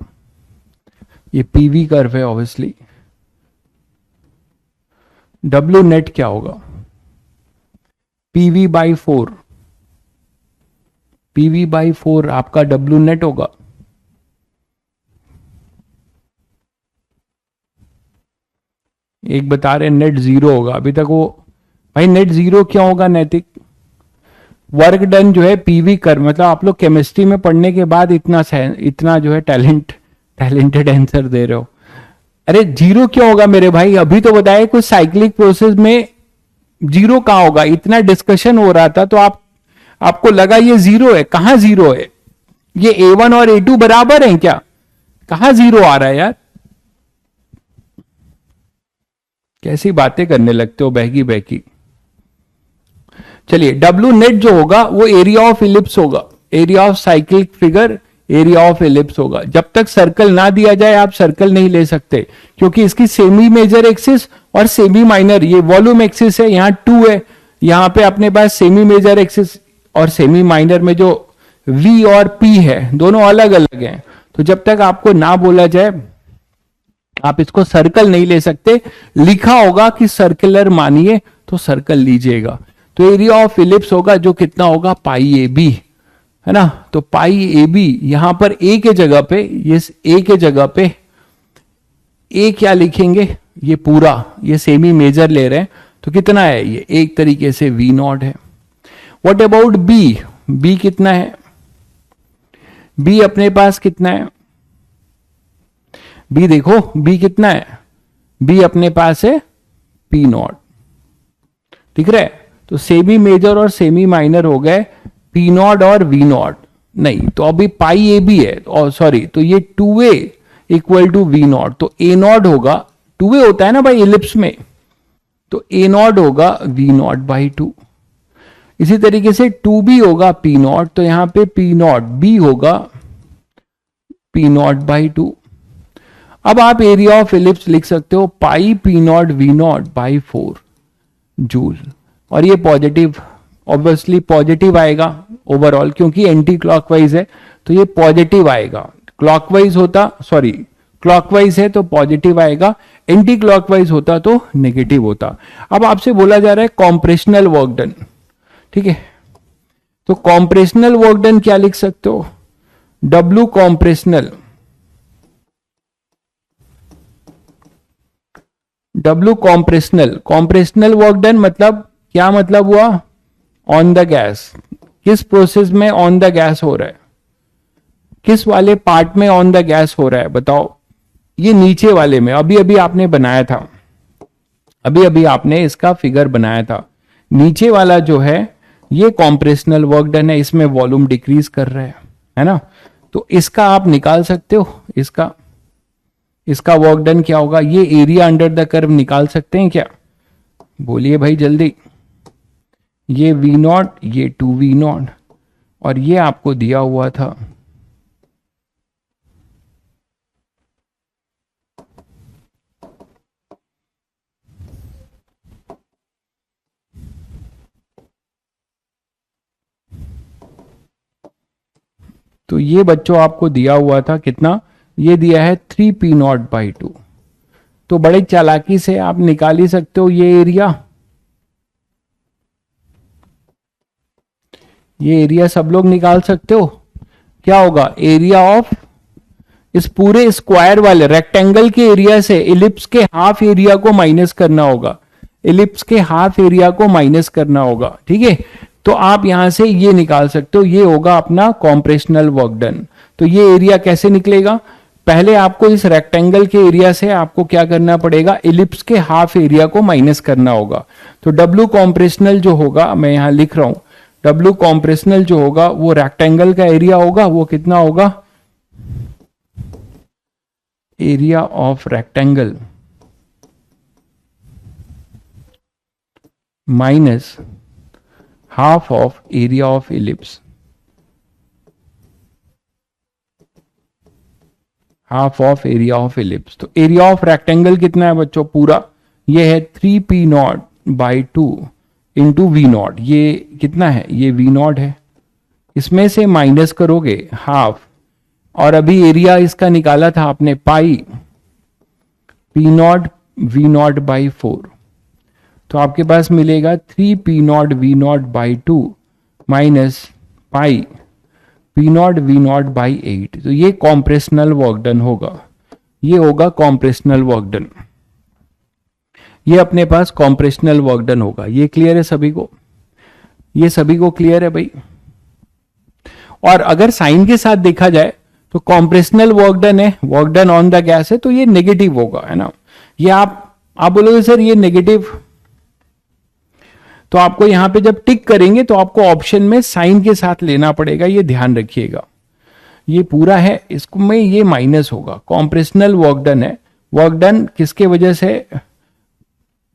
ये PV कर्व है ऑब्वियसली, डब्ल्यू नेट क्या होगा? पीवी बाई 4, पीवी बाई 4 आपका डब्ल्यू नेट होगा। एक बता रहे नेट जीरो होगा, अभी तक वो भाई नेट जीरो क्यों होगा नैतिक? वर्क डन जो है पीवी कर, मतलब आप लोग केमिस्ट्री में पढ़ने के बाद इतना जो है टैलेंटेड आंसर दे रहे हो। अरे जीरो क्यों होगा मेरे भाई? अभी तो बताया कुछ साइक्लिक प्रोसेस में जीरो कहां होगा? इतना डिस्कशन हो रहा था तो आपको लगा ये जीरो है। कहां जीरो है? ये A1 और A2 बराबर है क्या? कहां जीरो आ रहा है यार? कैसी बातें करने लगते हो बहकी बहकी। चलिए, डब्ल्यू नेट जो होगा वो एरिया ऑफ इलिप्स होगा, area of cyclic figure, area of ellipse होगा। जब तक सर्कल ना दिया जाए आप सर्कल नहीं ले सकते, क्योंकि इसकी सेमी मेजर एक्सिस और सेमी माइनर, ये वॉल्यूम एक्सिस है, यहां 2 है, यहां पे अपने पास सेमी मेजर एक्सिस और सेमी माइनर में जो V और P है दोनों अलग अलग हैं। तो जब तक आपको ना बोला जाए आप इसको सर्कल नहीं ले सकते। लिखा होगा कि सर्कुलर मानिए तो सर्कल लीजिएगा। तो एरिया ऑफ इलिप्स होगा जो कितना होगा? पाई ए बी, है ना। तो पाई ए बी यहां पर ए के जगह पे, ये ए के जगह पे ए क्या लिखेंगे? ये पूरा, ये सेमी मेजर ले रहे हैं तो कितना है? ये एक तरीके से वी नॉट है। What about B? बी कितना है? बी अपने पास कितना है? बी देखो, बी कितना है? बी अपने पास है पी नॉट, ठीक है। तो सेमी मेजर और सेमी माइनर हो गए पी नॉट और वी नॉट। नहीं तो अभी पाई ए बी है, और सॉरी, तो ये 2a equal to we not, तो ए नॉट होगा, 2a होता है ना भाई इलिप्स में, तो ए नॉट होगा वी नॉट बाई 2। इसी तरीके से 2b होगा पी नॉट, तो यहां पे पी नॉट बी होगा पी नॉट बाई 2। अब आप एरिया ऑफ इलिप्स लिख सकते हो pi P naught V naught by 4 joule, और ये पॉजिटिव, ऑब्वियसली पॉजिटिव आएगा ओवरऑल, क्योंकि एंटी क्लॉकवाइज है तो ये पॉजिटिव आएगा। क्लॉकवाइज होता, सॉरी क्लॉकवाइज है तो पॉजिटिव आएगा, एंटी क्लॉकवाइज होता तो नेगेटिव होता। अब आपसे बोला जा रहा है कॉम्प्रेशनल वर्क डन, ठीक है। तो कॉम्प्रेशनल वर्क डन क्या लिख सकते हो? डब्ल्यू कॉम्प्रेशनल, डब्ल्यू कॉम्प्रेशनल, कॉम्प्रेशनल वर्क डन मतलब क्या मतलब हुआ? On the gas. किस प्रोसेस में ऑन द गैस हो रहा है? किस वाले पार्ट में ऑन द गैस हो रहा है बताओ? ये नीचे वाले में, अभी अभी आपने बनाया था, अभी अभी आपने इसका फिगर बनाया था। नीचे वाला जो है ये कॉम्प्रेशनल वर्क डन है, इसमें वॉल्यूम डिक्रीज कर रहा है ना। तो इसका आप निकाल सकते हो, इसका वर्क डन क्या होगा? ये एरिया अंडर द कर्व निकाल सकते हैं क्या? बोलिए भाई जल्दी। ये वी नॉट, ये 2v नॉट, और ये आपको दिया हुआ था तो ये बच्चों आपको दिया हुआ था कितना? ये दिया है 3p नॉट बाई 2। तो बड़े चालाकी से आप निकाल ही सकते हो ये एरिया, ये एरिया सब लोग निकाल सकते हो। क्या होगा? एरिया ऑफ इस पूरे स्क्वायर वाले रेक्टेंगल के एरिया से इलिप्स के हाफ एरिया को माइनस करना होगा, इलिप्स के हाफ एरिया को माइनस करना होगा, ठीक है। तो आप यहां से ये निकाल सकते हो, ये होगा अपना कॉम्प्रेशनल वर्क डन। तो ये एरिया कैसे निकलेगा? पहले आपको इस रेक्टेंगल के एरिया से आपको क्या करना पड़ेगा? इलिप्स के हाफ एरिया को माइनस करना होगा। तो डब्ल्यू कॉम्प्रेशनल जो होगा, मैं यहां लिख रहा हूं, डब्ल्यू कॉम्प्रेशनल जो होगा वो रेक्टेंगल का एरिया होगा, वो कितना होगा? Area of rectangle minus half of area of ellipse, half of area of ellipse. तो एरिया ऑफ रेक्टेंगल कितना है बच्चों? पूरा ये है 3p nought by 2 into V nought. ये कितना है? ये वी नॉट है, इसमें से माइनस करोगे हाफ, और अभी एरिया इसका निकाला था आपने pi P naught V naught by 4। तो आपके पास मिलेगा 3p0v0/2 माइनस पाई p0v0/8। तो ये कॉम्प्रेशनल वर्क डन होगा, ये होगा कॉम्प्रेशनल वर्क डन, ये अपने पास कॉम्प्रेशनल वर्क डन होगा। ये क्लियर है सभी को? ये सभी को क्लियर है भाई? और अगर साइन के साथ देखा जाए तो कॉम्प्रेशनल वर्क डन है, work done on the gas है, तो ये नेगेटिव होगा, है ना। ये आप बोलोगे सर ये नेगेटिव, तो आपको यहां पे जब टिक करेंगे तो आपको ऑप्शन में साइन के साथ लेना पड़ेगा, ये ध्यान रखिएगा। ये पूरा है, इसको में ये माइनस होगा। कॉम्प्रेशनल वर्क डन है, वर्क डन किसके वजह से?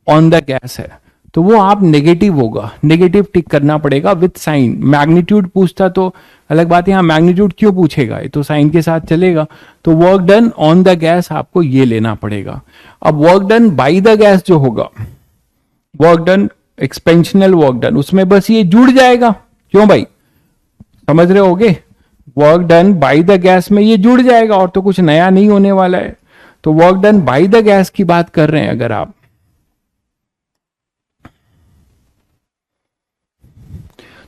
ऑन द गैस है, तो वो आप नेगेटिव होगा, नेगेटिव टिक करना पड़ेगा विथ साइन। मैग्नीट्यूड पूछता तो अलग बात है, यहां मैग्नीट्यूड क्यों पूछेगा, ये तो साइन के साथ चलेगा। तो work done on the gas आपको ये लेना पड़ेगा। अब work done by the gas जो होगा, वर्क डन एक्सपेंशनल वर्क डन, उसमें बस ये जुड़ जाएगा। क्यों भाई, समझ रहे होगे? Work done by the gas में ये जुड़ जाएगा, और तो कुछ नया नहीं होने वाला है। तो work done by the gas की बात कर रहे हैं अगर आप,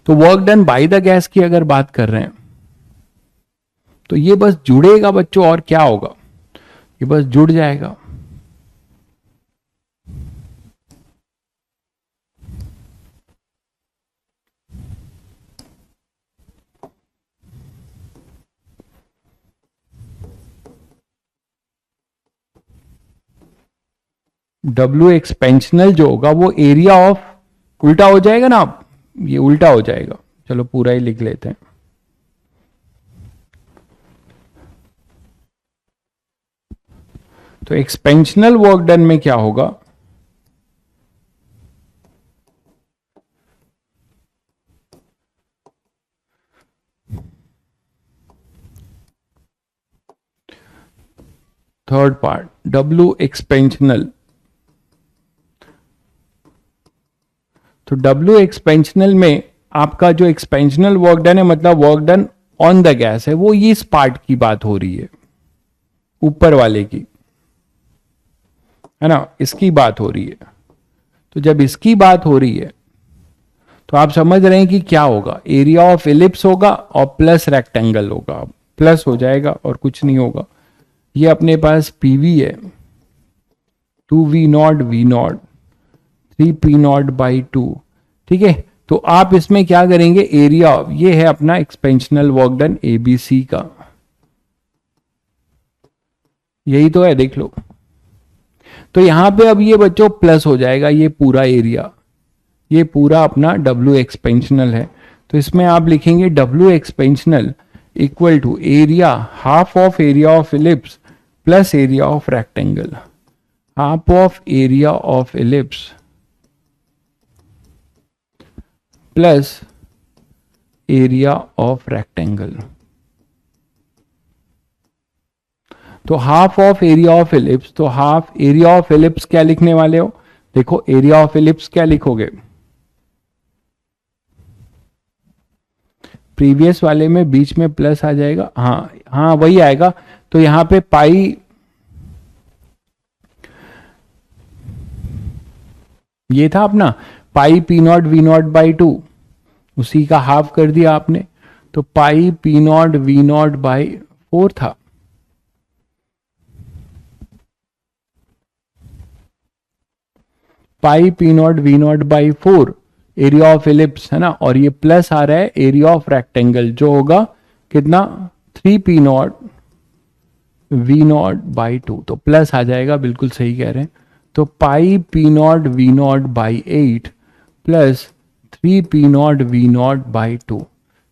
तो work done by the gas की अगर बात कर रहे हैं तो ये बस जुड़ेगा बच्चों, और क्या होगा, ये बस जुड़ जाएगा। W एक्सपेंशनल जो होगा वो एरिया ऑफ, उल्टा हो जाएगा ना, आप ये उल्टा हो जाएगा, चलो पूरा ही लिख लेते हैं। तो एक्सपेंशनल वर्क डन में क्या होगा, थर्ड पार्ट W एक्सपेंशनल। तो W एक्सपेंशनल में आपका जो एक्सपेंशनल वर्क डन है, मतलब work done on the gas है, वो इस पार्ट की बात हो रही है, ऊपर वाले की, है ना, इसकी बात हो रही है। तो जब इसकी बात हो रही है तो आप समझ रहे हैं कि क्या होगा, एरिया ऑफ एलिप्स होगा और प्लस रेक्टेंगल होगा, प्लस हो जाएगा और कुछ नहीं होगा। ये अपने पास PV है 2v0v0 3p0/2, ठीक है। तो आप इसमें क्या करेंगे, एरिया, ये है अपना एक्सपेंशनल वर्क डन ABC का, यही तो है, देख लो। तो यहां पे अब ये बच्चों प्लस हो जाएगा, ये पूरा एरिया, ये पूरा अपना W एक्सपेंशनल है। तो इसमें आप लिखेंगे W expansional equal to area, half of area of ellipse plus area of rectangle, half of area of ellipse plus area of rectangle. तो half of area of ellipse, तो हाफ एरिया ऑफ एलिप्स क्या लिखने वाले हो, देखो area of ellipse क्या लिखोगे, previous वाले में बीच में प्लस आ जाएगा, हाँ हाँ वही आएगा। तो यहां पे पाई, ये था अपना पाई p0v0/2, उसी का हाफ कर दिया आपने, तो पाई p0v0/4 था। पाई p0v0/4 एरिया ऑफ एलिप्स है ना, और ये प्लस आ रहा है एरिया ऑफ रेक्टेंगल जो होगा कितना 3p0v0/2, तो प्लस आ जाएगा, बिल्कुल सही कह रहे हैं। तो पाई p0v0/8 प्लस 3p0v0/2,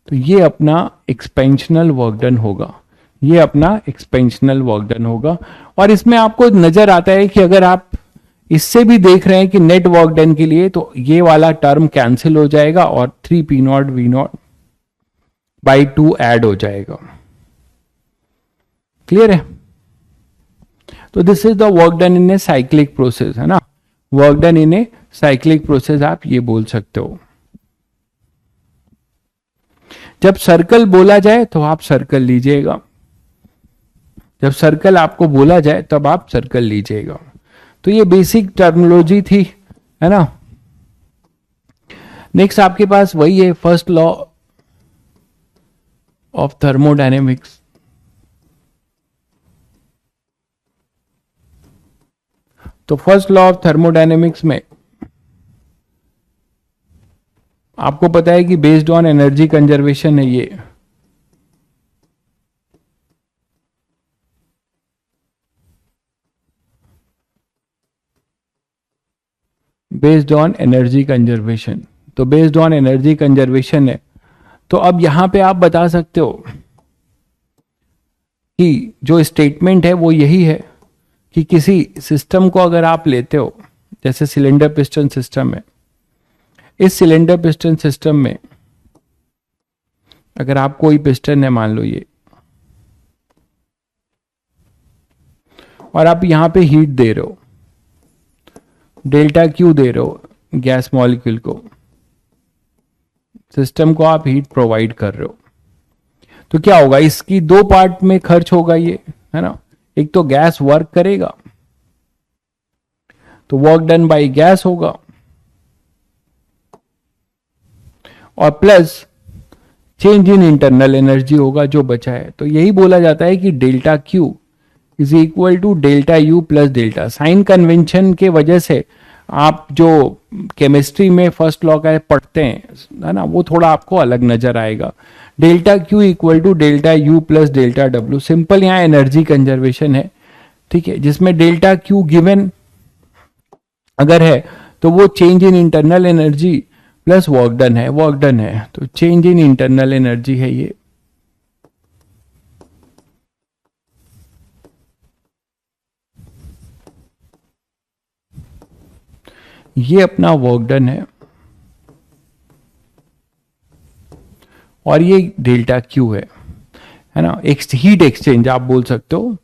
तो ये अपना एक्सपेंशनल वर्क डन होगा, ये अपना एक्सपेंशनल वर्क डन होगा। और इसमें आपको नजर आता है कि अगर आप इससे भी देख रहे हैं कि नेट वर्क डन के लिए, तो ये वाला टर्म कैंसिल हो जाएगा और 3p0v0/2 ऐड हो जाएगा। क्लियर है? तो this is the work done in a cyclic process, है ना, work done in a cyclic process आप ये बोल सकते हो। जब सर्कल बोला जाए तो आप सर्कल लीजिएगा, जब सर्कल आपको बोला जाए तब आप सर्कल लीजिएगा। तो ये बेसिक टर्मिनोलॉजी थी, है ना, नेक्स्ट आपके पास वही है फर्स्ट लॉ ऑफ थर्मोडायनेमिक्स। तो फर्स्ट लॉ ऑफ थर्मोडायनेमिक्स में आपको पता है कि बेस्ड ऑन एनर्जी कंजर्वेशन है ये। बेस्ड ऑन एनर्जी कंजर्वेशन, तो बेस्ड ऑन एनर्जी कंजर्वेशन है। तो अब यहां पे आप बता सकते हो कि जो स्टेटमेंट है वो यही है कि किसी सिस्टम को अगर आप लेते हो, जैसे सिलेंडर पिस्टन सिस्टम है, इस सिलेंडर पिस्टन सिस्टम में अगर आप कोई पिस्टन है मान लो ये, और आप यहां पे हीट दे रहे हो, डेल्टा क्यू दे रहे हो गैस मॉलिक्यूल को, सिस्टम को आप हीट प्रोवाइड कर रहे हो, तो क्या होगा, इसकी दो पार्ट में खर्च होगा ये, है ना। एक तो गैस वर्क करेगा, तो वर्क डन बाय गैस होगा, और plus change in internal energy होगा जो बचा है। तो यही बोला जाता है कि delta Q is equal to delta U plus delta. Sign convention के वजह से आप जो केमिस्ट्री में फर्स्ट लॉ का पढ़ते हैं, है ना, वो थोड़ा आपको अलग नजर आएगा। Delta Q equal to delta U plus delta W. Simple यहाँ एनर्जी कंजर्वेशन है, ठीक है, जिसमें डेल्टा क्यू गिवन अगर है तो वो change in internal energy plus work done है, वर्क डन है, तो चेंज इन इंटरनल एनर्जी है ये अपना वर्क डन है, और ये डेल्टा क्यू है ना, हीट एक्सचेंज आप बोल सकते हो।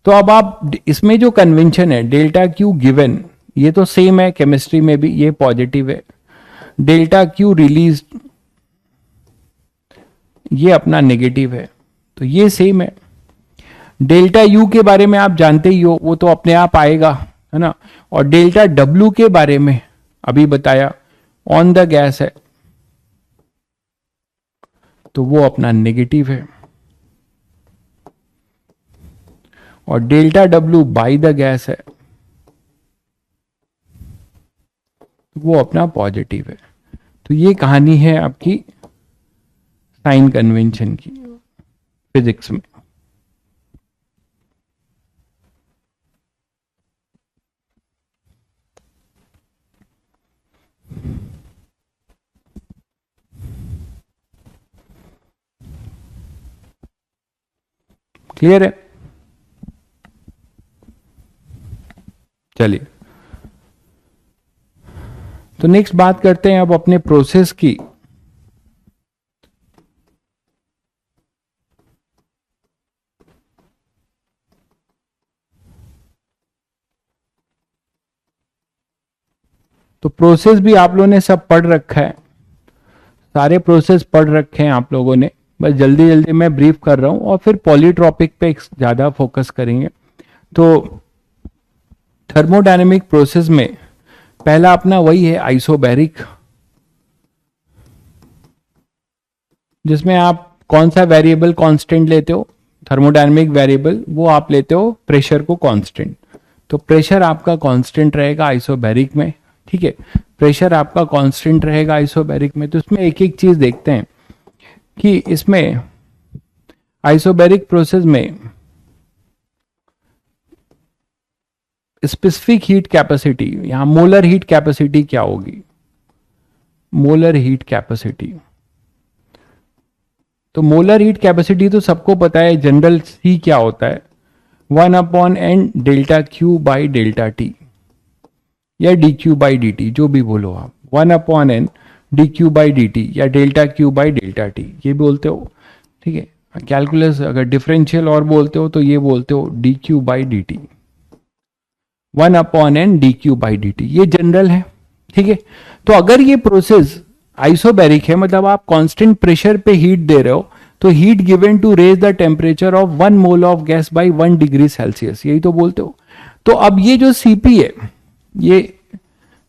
तो अब आप इसमें जो कन्वेंशन है डेल्टा क्यू गिवन, ये तो सेम है केमिस्ट्री में भी, ये पॉजिटिव है। डेल्टा क्यू रिलीज ये अपना नेगेटिव है, तो ये सेम है। डेल्टा यू के बारे में आप जानते ही हो, वो तो अपने आप आएगा, है ना। और डेल्टा डब्ल्यू के बारे में अभी बताया, ऑन द गैस है, तो वो अपना नेगेटिव है। और delta W by the gas है, वो अपना पॉजिटिव है। तो ये कहानी है आपकी साइन कन्वेंशन की फिजिक्स में। क्लियर है? चलिए, तो नेक्स्ट बात करते हैं अब अपने प्रोसेस की। तो प्रोसेस भी आप लोगों ने सब पढ़ रखा है, सारे प्रोसेस पढ़ रखे हैं आप लोगों ने, बस जल्दी जल्दी मैं ब्रीफ कर रहा हूं, और फिर पॉलीट्रॉपिक पे ज्यादा फोकस करेंगे। तो थर्मोडायनेमिक प्रोसेस में पहला अपना वही है आइसोबैरिक, जिसमें आप कौन सा वेरिएबल कांस्टेंट लेते हो, थर्मोडायनेमिक वेरिएबल, वो आप लेते हो प्रेशर को कांस्टेंट। तो प्रेशर आपका कांस्टेंट रहेगा आइसोबैरिक में, ठीक है, प्रेशर आपका कांस्टेंट रहेगा आइसोबैरिक में। तो इसमें एक एक चीज देखते हैं कि इसमें आइसोबैरिक प्रोसेस में स्पेसिफिक हीट कैपेसिटी, यहां मोलर हीट कैपेसिटी क्या होगी, मोलर हीट कैपेसिटी। तो मोलर हीट कैपेसिटी तो सबको पता है, जनरल सी क्या होता है, 1/n delta Q by delta T, या D Q by D T, जो भी बोलो आप, 1/n D Q by D T या delta Q by delta T, ये बोलते हो, ठीक है। कैलकुलस अगर डिफरेंशियल और बोलते हो तो ये बोलते हो D Q by D T, 1/n D Q by D T, ये जनरल है, ठीक है। तो अगर ये प्रोसेस आइसोबैरिक है, मतलब आप कांस्टेंट प्रेशर पे हीट दे रहे हो, तो heat given to raise the temperature of 1 mole of gas by 1 degree Celsius, यही तो बोलते हो। तो अब ये जो सीपी है, ये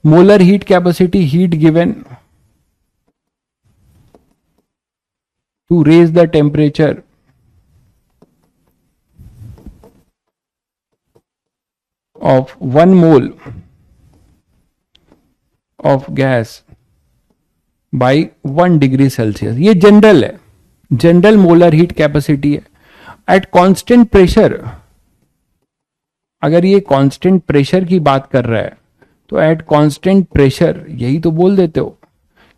molar heat capacity, heat given to raise the temperature of 1 mole of gas by 1 degree Celsius. ये जनरल है, जनरल मोलर हीट कैपेसिटी है एट कांस्टेंट प्रेशर। अगर ये कांस्टेंट प्रेशर की बात कर रहा है तो एट कांस्टेंट प्रेशर यही तो बोल देते हो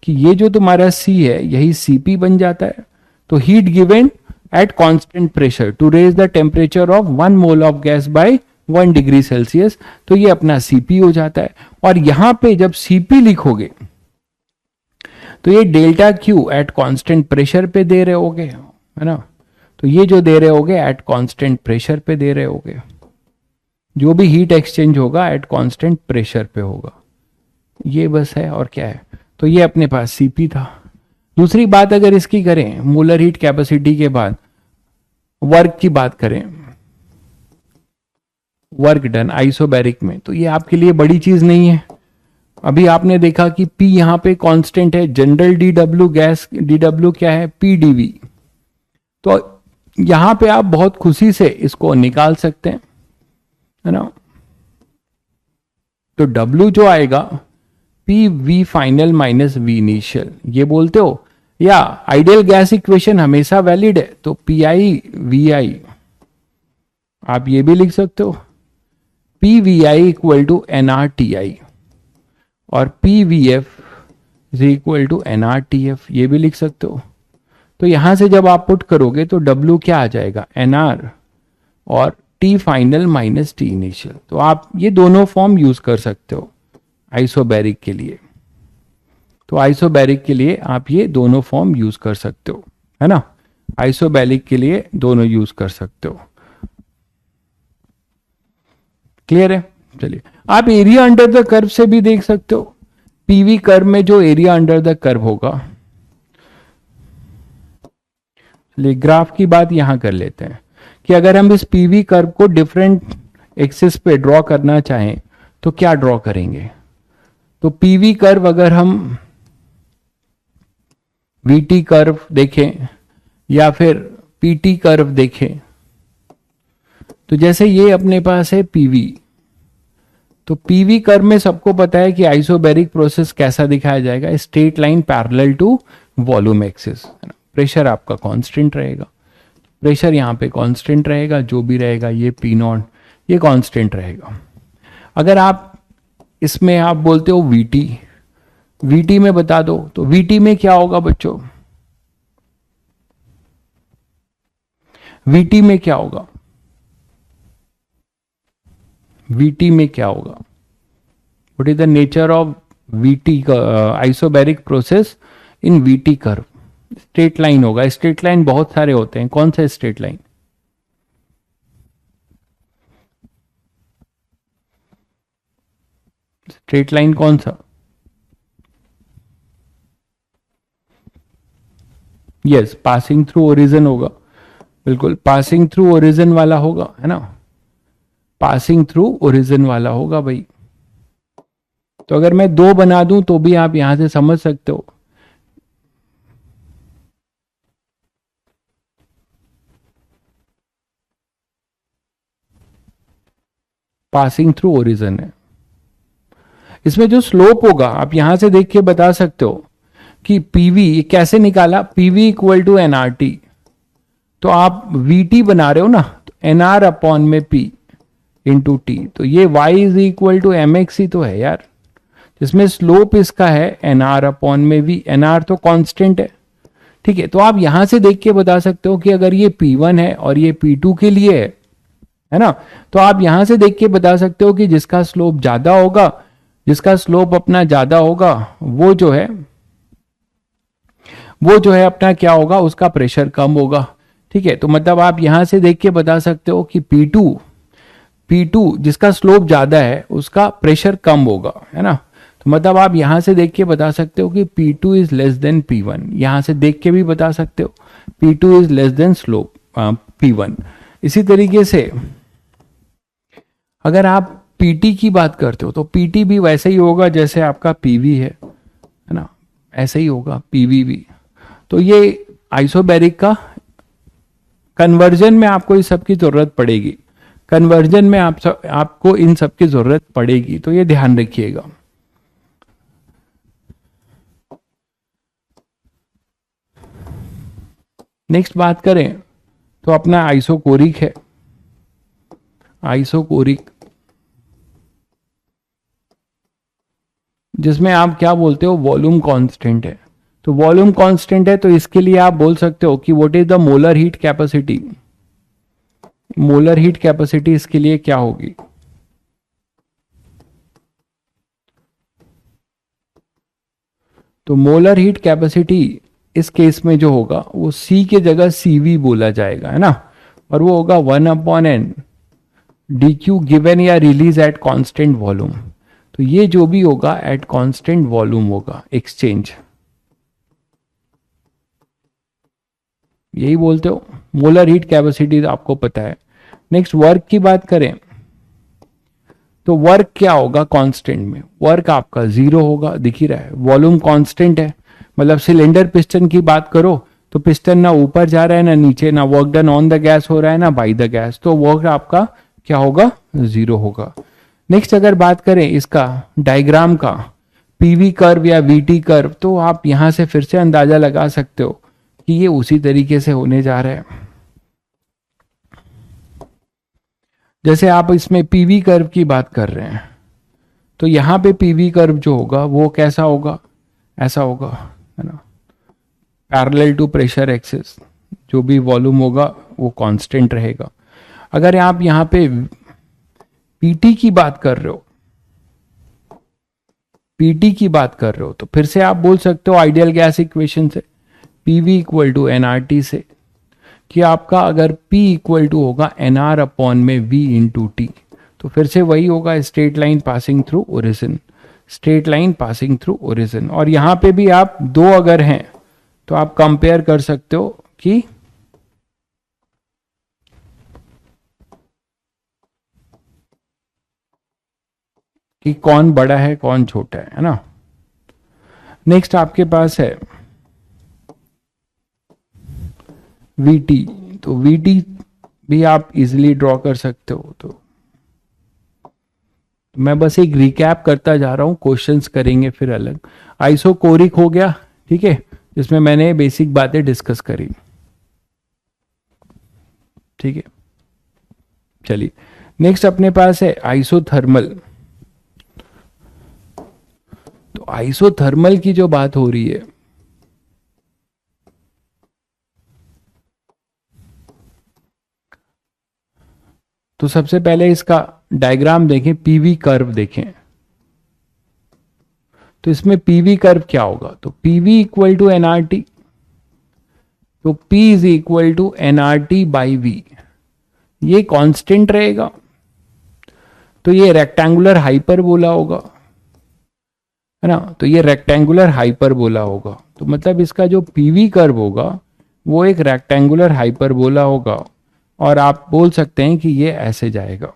कि ये जो तुम्हारा C है यही Cp बन जाता है। तो heat given at constant pressure to raise the temperature of 1 mole of gas by 1 degree Celsius, तो ये अपना Cp हो जाता है। और यहां पे जब Cp लिखोगे तो ये delta Q eight constant pressure पे दे रहे होगे, है ना। तो ये जो दे रहे होगे एट कांस्टेंट प्रेशर पे दे रहे होगे, जो भी हीट एक्सचेंज होगा एट कांस्टेंट प्रेशर पे होगा। ये बस है, और क्या है। तो ये अपने पास Cp था। दूसरी बात अगर इसकी करें, मोलर हीट कैपेसिटी के बाद वर्क की बात करें, वर्क डन आइसोबैरिक में, तो ये आपके लिए बड़ी चीज नहीं है। अभी आपने देखा कि P यहां पे कांस्टेंट है, जनरल dW गैस dW क्या है, PdV। तो यहां पे आप बहुत खुशी से इसको निकाल सकते हैं, है ना। तो W जो आएगा PV final minus V initial, ये बोलते हो, या आइडियल गैस इक्वेशन हमेशा वैलिड है तो PI VI आप ये भी लिख सकते हो, PVI इक्वल टू NRTI और PVF is equal to NRTF, ये भी लिख सकते हो। तो यहां से जब आप पुट करोगे तो W क्या आ जाएगा, NR और T final minus T initial. तो आप ये दोनों फॉर्म यूज कर सकते हो आइसोबैरिक के लिए। तो आइसोबैरिक के लिए आप ये दोनों फॉर्म यूज कर सकते हो, है ना। आइसोबैरिक के लिए दोनों यूज कर सकते हो। क्लियर है। चलिए, आप एरिया अंडर द कर्व से भी देख सकते हो। पीवी कर्व में जो एरिया अंडर द कर्व होगा, चलिए ग्राफ की बात यहां कर लेते हैं कि अगर हम इस पीवी कर्व को डिफरेंट एक्सिस पे ड्रॉ करना चाहें तो क्या ड्रॉ करेंगे। तो पीवी कर्व अगर हम वीटी कर्व देखें या फिर पीटी कर्व देखें, तो जैसे ये अपने पास है पीवी, तो पीवी कर्व में सबको पता है कि आइसोबैरिक प्रोसेस कैसा दिखाया जाएगा, straight line parallel to volume axis. Pressure आपका कांस्टेंट रहेगा, प्रेशर यहां पे कांस्टेंट रहेगा, जो भी रहेगा ये पी नॉट ये कांस्टेंट रहेगा। अगर आप इसमें आप बोलते हो वीटी, वीटी में बता दो, तो वीटी में क्या होगा बच्चों, वीटी में क्या होगा, वीटी में क्या होगा, what is the nature of VT isobaric process in VT curve. Straight line होगा। स्ट्रेट लाइन बहुत सारे होते हैं, कौन सा स्ट्रेट लाइन, स्ट्रेट लाइन कौन सा, यस पासिंग थ्रू ओरिजिन होगा, बिल्कुल पासिंग थ्रू ओरिजिन वाला होगा, है ना, पासिंग थ्रू ओरिजिन वाला होगा भाई। तो अगर मैं 2 बना दूं तो भी आप यहां से समझ सकते हो, पासिंग थ्रू ओरिजिन है। इसमें जो स्लोप होगा आप यहां से देख के बता सकते हो कि पीवी कैसे निकाला, पीवी इक्वल टू एनआरटी। तो आप वीटी बना रहे हो ना, तो एनआर अपॉन में पी इंटू टी, तो ये y is equal to M X ही तो है यार, जिसमें स्लोप इसका है एनआर अपॉन में वी। एनआर तो कांस्टेंट है, ठीक है। तो आप यहां से देख के बता सकते हो कि अगर ये P1 है और ये P2 के लिए है ना, तो आप यहां से देख के बता सकते हो कि जिसका स्लोप ज्यादा होगा, जिसका स्लोप अपना ज्यादा होगा वो जो है अपना क्या होगा, उसका प्रेशर कम होगा, ठीक है। तो मतलब आप यहां से देख के बता सकते हो कि P2 जिसका स्लोप ज्यादा है उसका प्रेशर कम होगा, है ना। तो मतलब आप यहां से देख के बता सकते हो कि P2 is less than P1, यहां से देख के भी बता सकते हो P2 is less than slope P1। इसी तरीके से अगर आप PT की बात करते हो तो PT भी वैसे ही होगा जैसे आपका PV है ना, ऐसे ही होगा PV भी। तो ये आइसोबैरिक का कन्वर्जन में आपको इस सब की जरूरत पड़ेगी, कन्वर्जन में आपको इन सब की जरूरत पड़ेगी, तो ये ध्यान रखिएगा। नेक्स्ट बात करें तो अपना आइसोकोरिक है। आइसोकोरिक जिसमें आप क्या बोलते हो, वॉल्यूम कांस्टेंट है। तो वॉल्यूम कांस्टेंट है तो इसके लिए आप बोल सकते हो कि what is the molar heat capacity. Molar heat capacity इसके लिए क्या होगी, तो मोलर हीट कैपेसिटी इस केस में जो होगा वो C के जगह CV बोला जाएगा, है ना, और वो होगा 1/n dq गिवन या रिलीज एट कांस्टेंट वॉल्यूम। तो ये जो भी होगा एट कांस्टेंट वॉल्यूम होगा, एक्सचेंज, यही बोलते हो मोलर हीट कैपेसिटी, आपको पता है। नेक्स्ट वर्क की बात करें तो वर्क क्या होगा कांस्टेंट में, वर्क आपका 0 होगा, दिख ही रहा है, वॉल्यूम कांस्टेंट है। मतलब सिलेंडर पिस्टन की बात करो तो पिस्टन ना ऊपर जा रहा है ना नीचे, ना work done on the gas हो रहा है ना बाय द गैस, तो वर्क आपका क्या होगा, 0 होगा। नेक्स्ट अगर बात करें इसका डायग्राम का, पीवी कर्व या वीटी कर्व, तो आप यहां से फिर से अंदाजा लगा सकते हो कि ये उसी तरीके से होने जा रहा है। जैसे आप इसमें पीवी कर्व की बात कर रहे हैं तो यहां पे पीवी कर्व जो होगा वो कैसा होगा, ऐसा होगा, है ना, पैरेलल टू प्रेशर एक्सिस, जो भी वॉल्यूम होगा वो कांस्टेंट रहेगा। अगर आप यहां पे पीटी की बात कर रहे हो, पीटी की बात कर रहे हो, तो फिर से आप बोल सकते हो आइडियल गैस इक्वेशन से, पीवी इक्वल टू एनआरटी से, कि आपका अगर P इक्वल टू होगा NR अपॉन में V इंटू टी, तो फिर से वही होगा straight line passing through origin, straight line passing through origin. और यहां पे भी आप दो अगर हैं तो आप कंपेयर कर सकते हो कि कौन बड़ा है कौन छोटा है ना। नेक्स्ट आपके पास है VT, तो VT भी आप इजीली ड्रॉ कर सकते हो। तो मैं बस एक रिकैप करता जा रहा हूं, क्वेश्चंस करेंगे फिर अलग। आइसोकोरिक हो गया, ठीक है, जिसमें मैंने बेसिक बातें डिस्कस करी, ठीक है। चलिए नेक्स्ट अपने पास है आइसोथर्मल। तो आइसोथर्मल की जो बात हो रही है, तो सबसे पहले इसका डायग्राम देखें, पीवी कर्व देखें। तो इसमें पीवी कर्व क्या होगा, तो पीवी इक्वल टू एनआरटी, तो P is equal to NRT by V, ये कांस्टेंट रहेगा। तो ये रेक्टेंगुलर हाइपरबोला होगा, है ना, तो ये रेक्टेंगुलर हाइपरबोला होगा। तो मतलब इसका जो पीवी कर्व होगा वो एक रेक्टेंगुलर हाइपरबोला होगा, और आप बोल सकते हैं कि ये ऐसे जाएगा।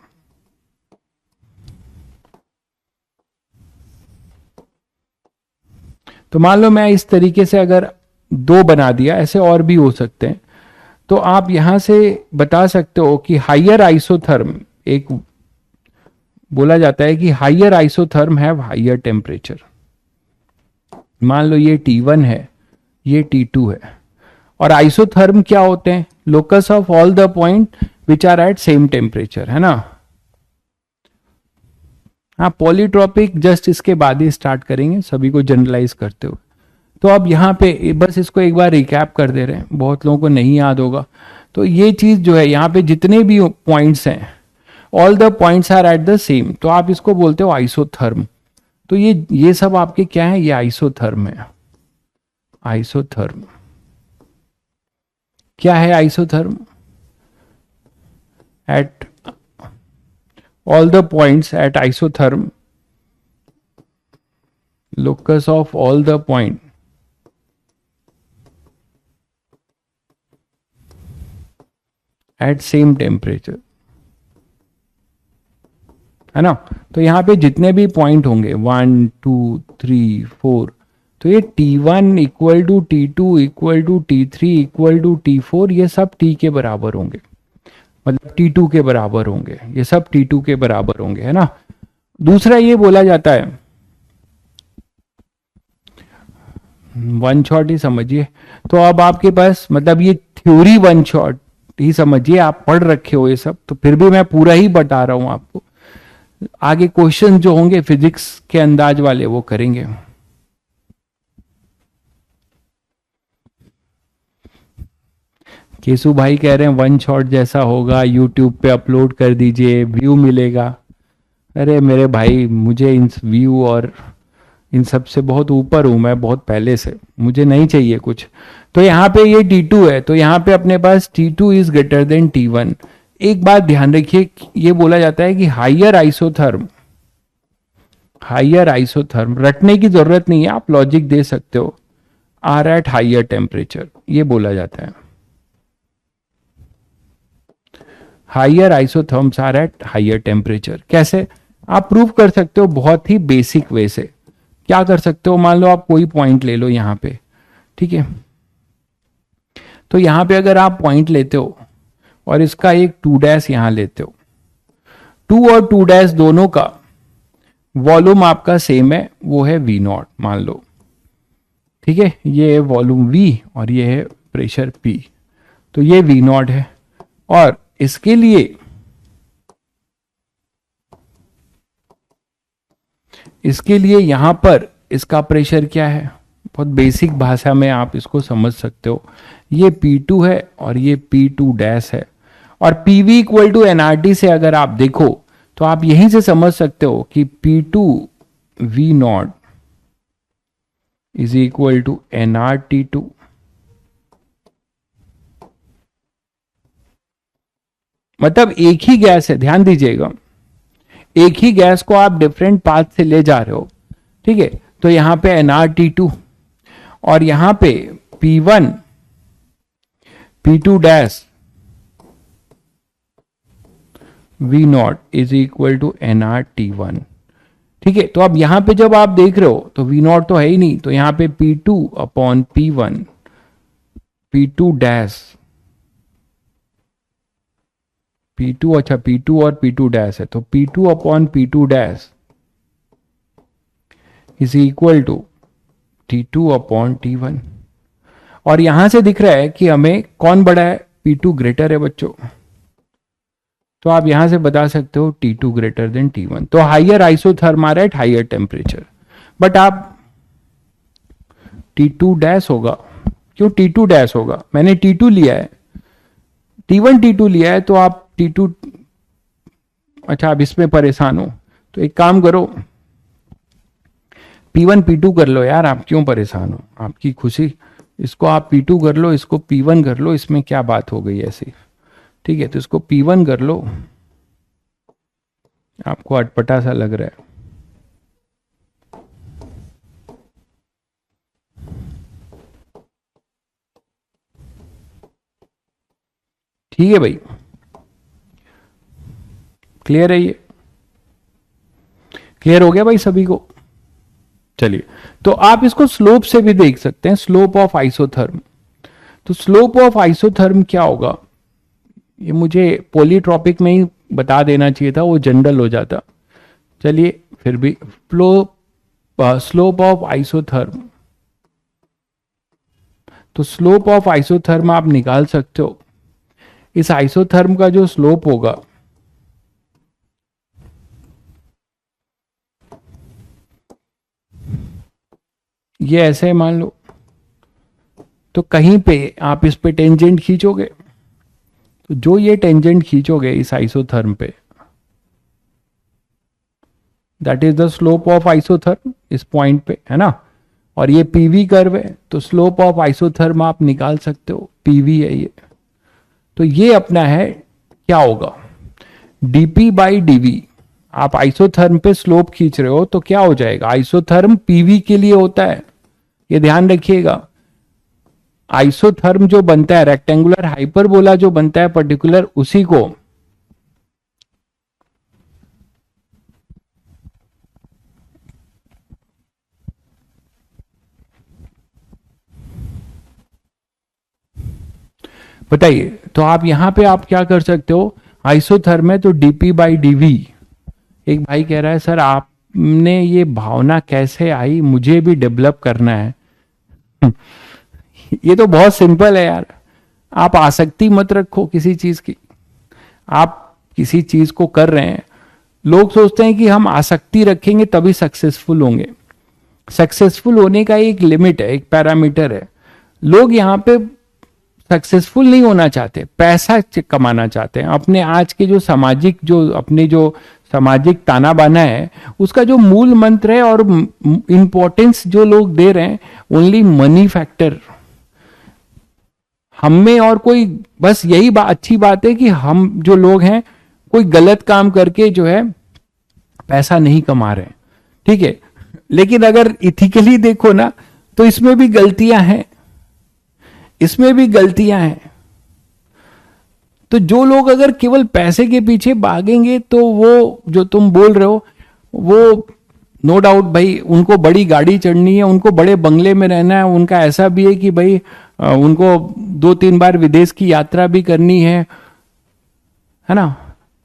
तो मान लो मैं इस तरीके से अगर दो बना दिया, ऐसे और भी हो सकते हैं, तो आप यहां से बता सकते हो कि हाइयर आइसोथर्म, एक बोला जाता है कि higher isotherm have higher temperature. मान लो ये T1 है, ये T2 है, और आइसोथर्म क्या होते हैं, locus of all the point which are at same temperature, है ना। हाँ, पॉलीट्रॉपिक जस्ट इसके बाद ही स्टार्ट करेंगे, सभी को जनरलाइज करते हुए। तो अब यहाँ पे बस इसको एक बार रिकैप कर दे रहे हैं, बहुत लोगों को नहीं याद होगा। तो ये चीज जो है, यहाँ पे जितने भी पॉइंट्स हैं, all the points are at the same, तो आप इसको बोलते हो आइसोथर्म। तो ये सब आपके क्या है, ये आइसोथर्म है। आइसोथर्म क्या है, isotherm at all the points at isotherm, locus of all the point at same temperature, है ना। तो यहां पे जितने भी पॉइंट होंगे 1 2 3 4, तो ये T1 equal to T2 equal to T3 equal to T4 ये सब T के बराबर होंगे, मतलब T2 के बराबर होंगे, ये सब T2 के बराबर होंगे, है ना। दूसरा ये बोला जाता है, वन शॉट ही समझिए। तो अब आपके पास मतलब ये थ्योरी वन शॉट ही समझिए, आप पढ़ रखे हो ये सब, तो फिर भी मैं पूरा ही बता रहा हूं आपको। आगे क्वेश्चन जो होंगे फिजिक्स के अंदाज वाले वो करेंगे। केशु भाई कह रहे हैं वन शॉट जैसा होगा, यूट्यूब पे अपलोड कर दीजिए, व्यू मिलेगा। अरे मेरे भाई, मुझे इन व्यू और इन सब से बहुत ऊपर हूं मैं, बहुत पहले से, मुझे नहीं चाहिए कुछ। तो यहाँ पे ये T2 है, तो यहाँ पे अपने पास T2 is greater then T1। एक बात ध्यान रखिए, ये बोला जाता है कि हाइयर आइसोथर्म रटने की जरूरत नहीं है, आप लॉजिक दे सकते हो, आर एट हाइयर टेम्परेचर, ये बोला जाता है। Higher isotherms are at higher temperature. कैसे आप प्रूव कर सकते हो? बहुत ही बेसिक वे से। क्या कर सकते हो, मान लो आप कोई पॉइंट ले लो यहाँ पे, ठीक है। तो यहाँ पे अगर आप पॉइंट लेते हो और इसका एक 2' यहां लेते हो, 2 और 2' दोनों का वॉल्यूम आपका सेम है, वो है V0 मान लो, ठीक है। ये है वॉल्यूम V और ये है प्रेशर P, तो ये V0 है। और इसके लिए यहां पर इसका प्रेशर क्या है, बहुत बेसिक भाषा में आप इसको समझ सकते हो, ये P2 है और ये P2' है। और PV इक्वल टू NRT से अगर आप देखो तो आप यहीं से समझ सकते हो कि P2 V0 is equal to NRT2। मतलब एक ही गैस है, ध्यान दीजिएगा, एक ही गैस को आप डिफरेंट पाथ से ले जा रहे हो, ठीक है। तो यहां पे NRT2 और यहां पे P1 P2' V0 is equal to NRT1, ठीक है। तो अब यहां पे जब आप देख रहे हो तो V0 तो है ही नहीं, तो यहां पे P2 upon P1 P2' P2, अच्छा P2 और P2' है, तो P2 upon P2' is equal to T2 upon T1। और यहां से दिख रहा है कि हमें कौन बड़ा है, P2 ग्रेटर है बच्चों, तो आप यहां से बता सकते हो T2 ग्रेटर देन T1। तो हाइयर आइसोथर्म आ रहा है एट हाइयर टेम्परेचर, बट आप T2' होगा, क्यों T2' होगा, मैंने T2 लिया है, T1 T2 लिया है, तो आप T2, अच्छा आप इसमें परेशान हो तो एक काम करो, P1 P2 कर लो यार, आप क्यों परेशान हो, आपकी खुशी, इसको आप P2 कर लो, इसको P1 कर लो, इसमें क्या बात हो गई ऐसी, ठीक है। तो इसको P1 कर लो, आपको अटपटा सा लग रहा है, ठीक है भाई, क्लियर है ये, क्लियर हो गया भाई सभी को। चलिए, तो आप इसको स्लोप से भी देख सकते हैं, स्लोप ऑफ आइसोथर्म। तो स्लोप ऑफ आइसोथर्म क्या होगा, ये मुझे पॉलीट्रॉपिक में ही बता देना चाहिए था, वो जनरल हो जाता। चलिए फिर भी स्लोप ऑफ आइसोथर्म, तो स्लोप ऑफ आइसोथर्म आप निकाल सकते हो, इस आइसोथर्म का जो स्लोप होगा ये ऐसे है मान लो, तो कहीं पे आप इस पे टेंजेंट खींचोगे, तो जो ये टेंजेंट खींचोगे इस आइसोथर्म पे, that is the slope of isotherm इस पॉइंट पे, है ना। और ये पीवी कर्व है, तो स्लोप ऑफ आइसोथर्म आप निकाल सकते हो, पीवी है ये। तो ये अपना है, क्या होगा, डीपी बाई डीवी। आप आइसोथर्म पे स्लोप खींच रहे हो तो क्या हो जाएगा, आइसोथर्म पीवी के लिए होता है, ये ध्यान रखिएगा। आइसोथर्म जो बनता है, रेक्टेंगुलर हाइपरबोला जो बनता है पर्टिकुलर, उसी को बताइए। तो आप यहां पे आप क्या कर सकते हो, आइसोथर्म है तो डीपी बाई डीवी। एक भाई कह रहा है सर आपने ये भावना कैसे आई, मुझे भी डेवलप करना है। ये तो बहुत सिंपल है यार। आप आसक्ति मत रखो किसी चीज की। आप किसी चीज को कर रहे हैं, लोग सोचते हैं कि हम आसक्ति रखेंगे तभी सक्सेसफुल होंगे। सक्सेसफुल होने का एक लिमिट है, एक पैरामीटर है। लोग यहाँ पे सक्सेसफुल नहीं होना चाहते, पैसा कमाना चाहते हैं। अपने आज के जो सामाजिक, जो अपने जो सामाजिक ताना बाना है, उसका जो मूल मंत्र है और इंपॉर्टेंस जो लोग दे रहे हैं, ओनली मनी फैक्टर। हम में और कोई, बस यही अच्छी बात है कि हम जो लोग हैं कोई गलत काम करके जो है पैसा नहीं कमा रहे हैं, ठीक है। लेकिन अगर इथिकली देखो ना, तो इसमें भी गलतियां हैं, इसमें भी गलतियां हैं। तो जो लोग अगर केवल पैसे के पीछे भागेंगे, तो वो जो तुम बोल रहे हो, वो नो डाउट भाई, उनको बड़ी गाड़ी चढ़नी है, उनको बड़े बंगले में रहना है, उनका ऐसा भी है कि भाई उनको 2-3 बार विदेश की यात्रा भी करनी है ना।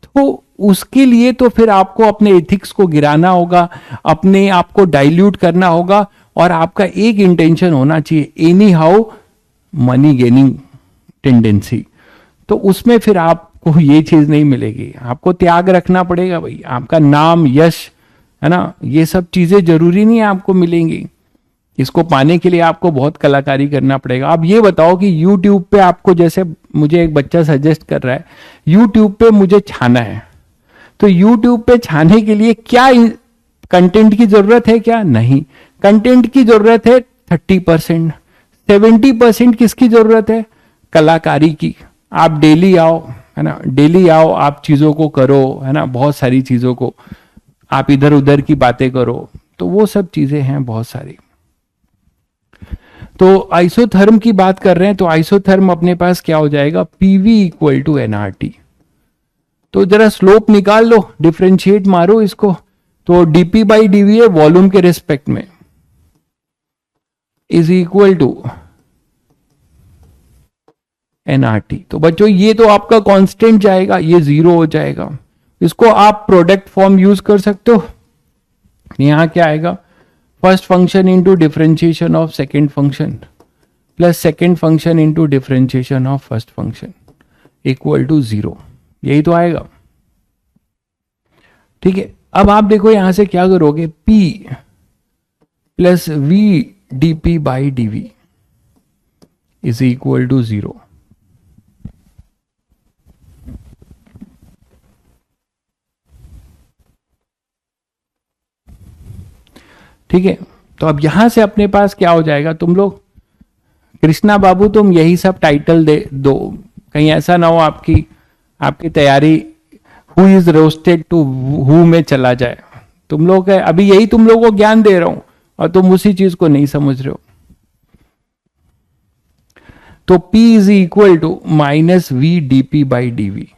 तो उसके लिए तो फिर आपको अपने एथिक्स को गिराना होगा, अपने आप को डाइल्यूट करना होगा, और आपका एक इंटेंशन होना चाहिए, any how many gaining tendency. तो उसमें फिर आपको ये चीज नहीं मिलेगी, आपको त्याग रखना पड़ेगा भाई। आपका नाम, यश, है ना, ये सब चीजें जरूरी नहीं है आपको मिलेंगी। इसको पाने के लिए आपको बहुत कलाकारी करना पड़ेगा। अब ये बताओ कि YouTube पे आपको, जैसे मुझे एक बच्चा सजेस्ट कर रहा है, YouTube पे मुझे छाना है, तो YouTube पे छाने के लिए क्या कंटेंट की जरूरत है? क्या नहीं, कंटेंट की जरूरत है 30%। 70% किसकी जरूरत है? कलाकारी की। आप डेली आओ, है ना, डेली आओ, आप चीजों को करो, है ना, बहुत सारी चीजों को, आप इधर उधर की बातें करो, तो वो सब चीजें हैं बहुत सारी। तो आइसोथर्म की बात कर रहे हैं, तो आइसोथर्म अपने पास क्या हो जाएगा, पीवी इक्वल टू एनआरटी। तो जरा स्लोप निकाल लो, डिफरेंशिएट मारो इसको, तो डीपी बाई डीवी है वॉल्यूम के रिस्पेक्ट में, इज इक्वल टू एनआरटी। तो बच्चों ये तो आपका कांस्टेंट जाएगा, ये 0 हो जाएगा। इसको आप प्रोडक्ट फॉर्म यूज कर सकते हो। यहां क्या आएगा, first function into differentiation of second function plus second function into differentiation of first function equal to 0। यही तो आएगा, ठीक है। अब आप देखो यहां से क्या करोगे, P plus V D P by D V is equal to 0। ठीक है। तो अब यहां से अपने पास क्या हो जाएगा, तुम लोग कृष्णा बाबू तुम यही सब टाइटल दे दो, कहीं ऐसा ना हो आपकी तैयारी who is roasted to who में चला जाए। तुम लोग अभी यही तुम लोगों को ज्ञान दे रहा हूं और तुम उसी चीज को नहीं समझ रहे हो। तो P is equal to minus V D P by D V.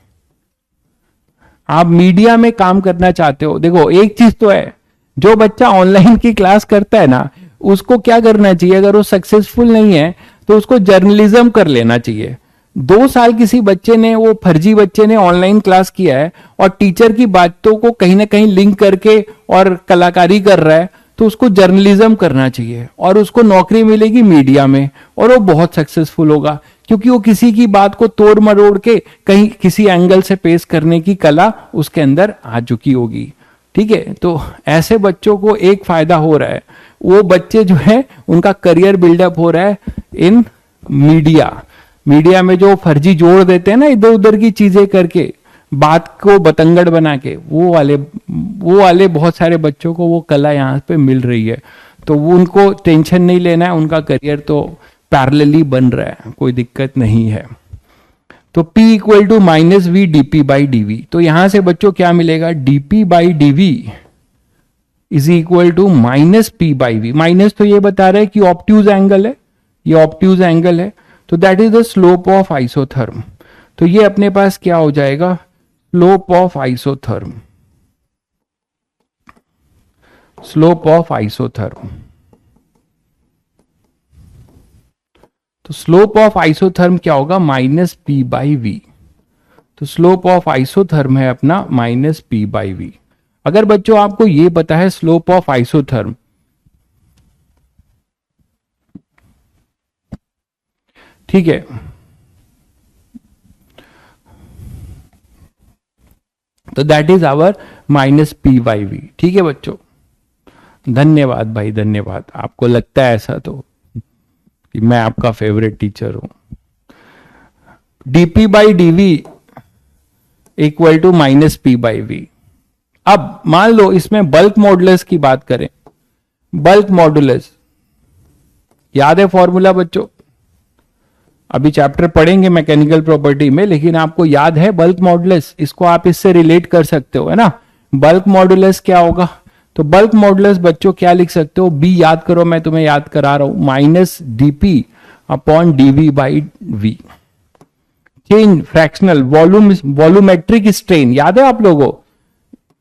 आप मीडिया में काम करना चाहते हो, देखो एक चीज तो है, जो बच्चा ऑनलाइन की क्लास करता है ना, उसको क्या करना चाहिए, अगर वो सक्सेसफुल नहीं है तो उसको जर्नलिज्म कर लेना चाहिए। 2 साल किसी बच्चे ने, वो फर्जी बच्चे ने ऑनलाइन क्लास किया है और टीचर की बातों को कहीं ना कहीं लिंक करके और कलाकारी कर रहा है, तो उसको जर्नलिज्म करना चाहिए और उसको नौकरी मिलेगी मीडिया में और वो बहुत सक्सेसफुल होगा, क्योंकि वो किसी की बात को तोड़ मरोड़ के कहीं किसी एंगल से पेश करने की कला उसके अंदर आ चुकी होगी। ठीक है। तो ऐसे बच्चों को एक फायदा हो रहा है, वो बच्चे जो है उनका करियर बिल्डअप हो रहा है इन मीडिया में जो फर्जी जोड़ देते हैं ना इधर उधर की चीजें करके, बात को बतंगड़ बना के, वो वाले बहुत सारे बच्चों को वो कला यहाँ पे मिल रही है। तो वो उनको टेंशन नहीं लेना है, उनका करियर तो पैरेलली बन रहा है, कोई दिक्कत नहीं है। तो P equal to minus V DP by DV. तो यहां से बच्चों क्या मिलेगा, DP by DV is equal to minus P by V. Minus तो ये बता रहा है कि ऑब्ट्यूज एंगल है, ये ऑब्ट्यूज एंगल है, तो that is the slope of isotherm. तो ये अपने पास क्या हो जाएगा, slope of isotherm, slope of isotherm. तो स्लोप ऑफ आइसोथर्म क्या होगा, माइनस पी बाई वी। तो स्लोप ऑफ आइसोथर्म है अपना माइनस पी बाई वी। अगर बच्चों आपको ये पता है स्लोप ऑफ आइसोथर्म, ठीक है, तो that is our minus P by V. ठीक है बच्चों, धन्यवाद भाई, धन्यवाद। आपको लगता है ऐसा तो कि मैं आपका फेवरेट टीचर हूं। DP by DV equal to minus P by V. अब मान लो इसमें बल्क मॉडुलस की बात करें, बल्क मॉडुलस याद है फॉर्मूला बच्चों, अभी चैप्टर पढ़ेंगे मैकेनिकल प्रॉपर्टी में, लेकिन आपको याद है बल्क मॉडुलस, इसको आप इससे रिलेट कर सकते हो, है ना। बल्क मॉडुलस क्या होगा, तो बल्क मॉडुलस बच्चों क्या लिख सकते हो, बी याद करो, मैं तुम्हें याद करा रहा हूं, minus DP upon DV by V. Change fractional volumetric strain याद है आप लोगों,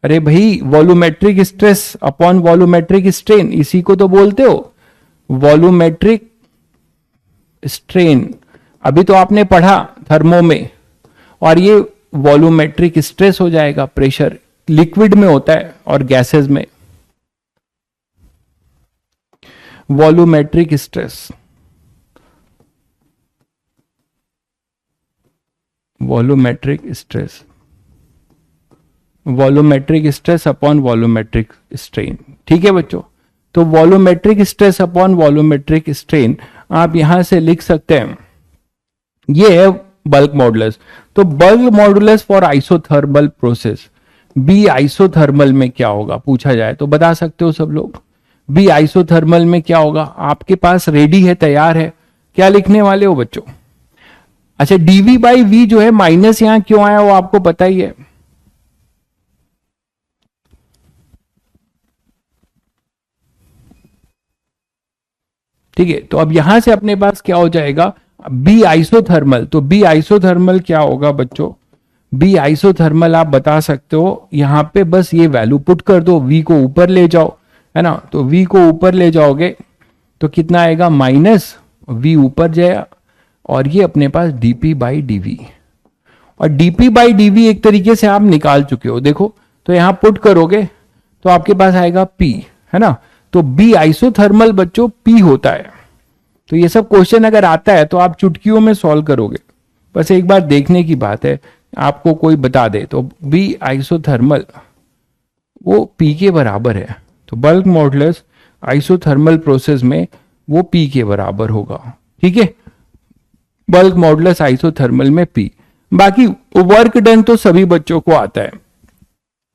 अरे भाई volumetric stress upon volumetric strain, इसी को तो बोलते हो वॉल्यूमेट्रिक स्ट्रेन। अभी तो आपने पढ़ा थर्मो में, और ये वॉल्यूमेट्रिक स्ट्रेस हो जाएगा, प्रेशर लिक्विड में होता है और गैसेस में। Volumetric stress, volumetric stress, volumetric stress upon volumetric strain. ठीक है बच्चों, तो volumetric stress upon volumetric strain आप यहां से लिख सकते हैं, ये है बल्क मॉडुलस। तो bulk modulus for isothermal process, B isothermal में क्या होगा पूछा जाए तो बता सकते हो सब लोग, बी आइसोथर्मल में क्या होगा, आपके पास रेडी है, तैयार है, क्या लिखने वाले हो बच्चों। अच्छा डीवी बाई वी जो है माइनस यहां क्यों आया वो आपको पता ही है, ठीक है। तो अब यहां से अपने पास क्या हो जाएगा, बी आइसोथर्मल, तो बी आइसोथर्मल क्या होगा बच्चों, बी आइसोथर्मल आप बता सकते हो, यहां पे बस ये वैल्यू पुट कर दो, वी को ऊपर ले जाओ, है ना, तो वी को ऊपर ले जाओगे तो कितना आएगा, माइनस वी ऊपर जाएगा, और ये अपने पास डीपी बाई डीवी, और डीपी बाई डीवी एक तरीके से आप निकाल चुके हो, देखो तो यहां पुट करोगे तो आपके पास आएगा पी, है ना। तो बी आइसोथर्मल बच्चों पी होता है। तो ये सब क्वेश्चन अगर आता है तो आप चुटकियों में सॉल्व करोगे, बस एक बार देखने की बात है, आपको कोई बता दे तो बी आइसोथर्मल वो पी के बराबर है, तो बल्क मॉडुलस आइसोथर्मल प्रोसेस में वो पी के बराबर होगा। ठीक है, बल्क मॉडुलस आइसोथर्मल में पी। बाकी वर्क डन तो सभी बच्चों को आता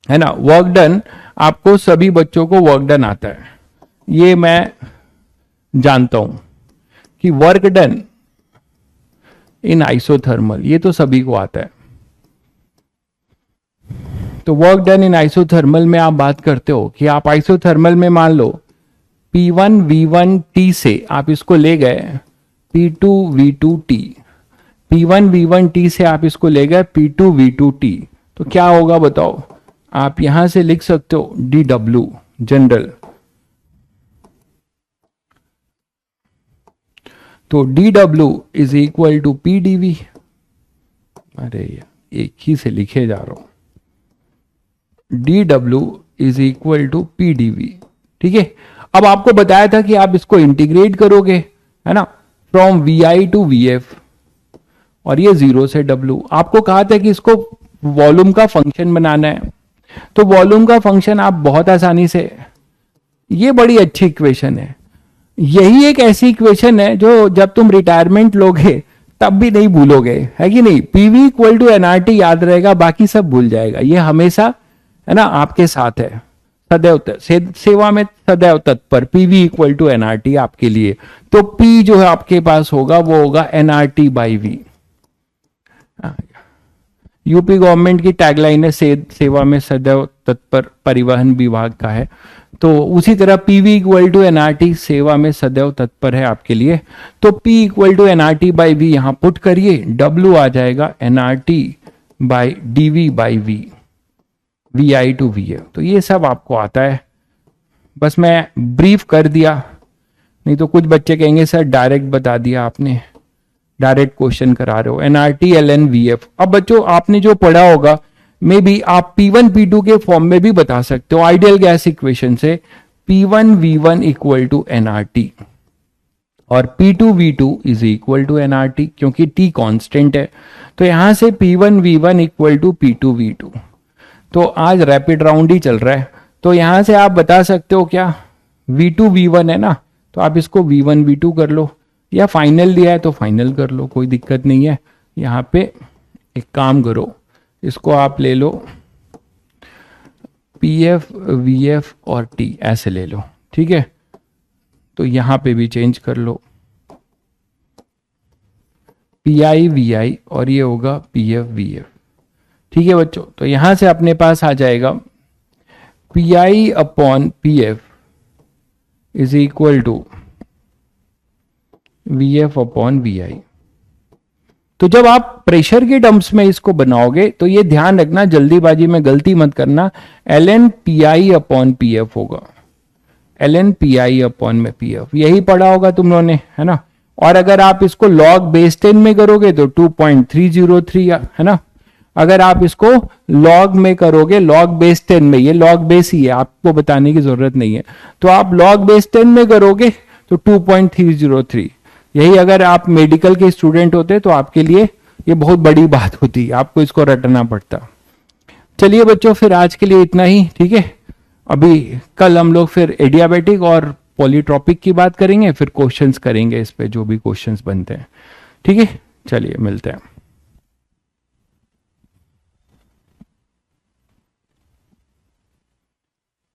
है ना, वर्क डन आपको सभी बच्चों को वर्क डन आता है, ये मैं जानता हूं कि वर्क डन इन आइसोथर्मल ये तो सभी को आता है। तो वर्क डन इन आइसोथर्मल में आप बात करते हो कि आप आइसोथर्मल में मान लो P1 V1 T से आप इसको ले गए P2 V2 T, P1 V1 T से आप इसको ले गए P2 V2 T, तो क्या होगा बताओ, आप यहां से लिख सकते हो DW जनरल, तो DW is equal to PdV, अरे एक ही से लिखे जा रहा हूं, DW is equal to PdV। ठीक है, अब आपको बताया था कि आप इसको इंटीग्रेट करोगे, है ना, फ्रॉम VI टू VF, और ये 0 से W। आपको कहा था कि इसको वॉल्यूम का फंक्शन बनाना है, तो वॉल्यूम का फंक्शन आप बहुत आसानी से, ये बड़ी अच्छी इक्वेशन है, यही एक ऐसी इक्वेशन है जो जब तुम रिटायरमेंट लोगे तब भी नहीं भूलोगे, है कि नहीं। पीवी इक्वल टू एनआरटी याद रहेगा, बाकी सब भूल जाएगा, ये हमेशा, है ना, आपके साथ है, सदैव सेवा में सदैव तत्पर, पीवी इक्वल टू एनआरटी आपके लिए। तो पी जो है आपके पास होगा वो होगा NRT by V. UP government की टैगलाइन है सेवा में सदैव तत्पर, परिवहन विभाग का है, तो उसी तरह पीवी इक्वल टू एनआरटी सेवा में सदैव तत्पर है आपके लिए। तो P equal to NRT by V यहां पुट करिए, डब्ल्यू आ जाएगा NRT by DV by V, V I to V है। तो ये सब आपको आता है, बस मैं ब्रीफ कर दिया, नहीं तो कुछ बच्चे कहेंगे सर डायरेक्ट बता दिया आपने, डायरेक्ट क्वेश्चन करा रहे हो, एनआरटी एलएन वीएफ। अब बच्चों आपने जो पढ़ा होगा मे बी आप P1 P2 के फॉर्म में भी बता सकते हो आइडियल गैस इक्वेशन से, P1 V1 equal to NRT और P2 V2 is equal to NRT, क्योंकि T कांस्टेंट है। तो यहां से P1 V1 equal to P2 V2। तो आज रैपिड राउंड ही चल रहा है, तो यहां से आप बता सकते हो क्या, V2 V1 है ना, तो आप इसको V1 V2 कर लो, या फाइनल दिया है तो फाइनल कर लो, कोई दिक्कत नहीं है। यहाँ पे एक काम करो, इसको आप ले लो PF VF और T ऐसे ले लो, ठीक है। तो यहां पे भी चेंज कर लो, PI VI और ये होगा PF VF, ठीक है बच्चों। तो यहां से अपने पास आ जाएगा PI upon PF is equal to VF upon VI। तो जब आप प्रेशर के टर्म्स में इसको बनाओगे तो ये ध्यान रखना, जल्दीबाजी में गलती मत करना, ln PI अपॉन PF होगा, ln PI अपॉन में PF, यही पढ़ा होगा तुम लोगों ने, है ना। और अगर आप इसको log बेस 10 में करोगे तो 2.303 है ना। अगर आप इसको log में करोगे, log बेस 10 में, ये log बेस ही है, आपको बताने की जरूरत नहीं है, तो आप log बेस 10 में करोगे तो 2.303। यही अगर आप मेडिकल के स्टूडेंट होते तो आपके लिए ये बहुत बड़ी बात होती, आपको इसको रटना पड़ता। चलिए बच्चों फिर आज के लिए इतना ही, ठीक है। अभी कल हम लोग फिर एडियाबेटिक और पॉलीट्रॉपिक की बात करेंगे, फिर क्वेश्चंस करेंगे इस पे, जो भी क्वेश्चंस बनते हैं, ठीक है। चलिए मिलते हैं।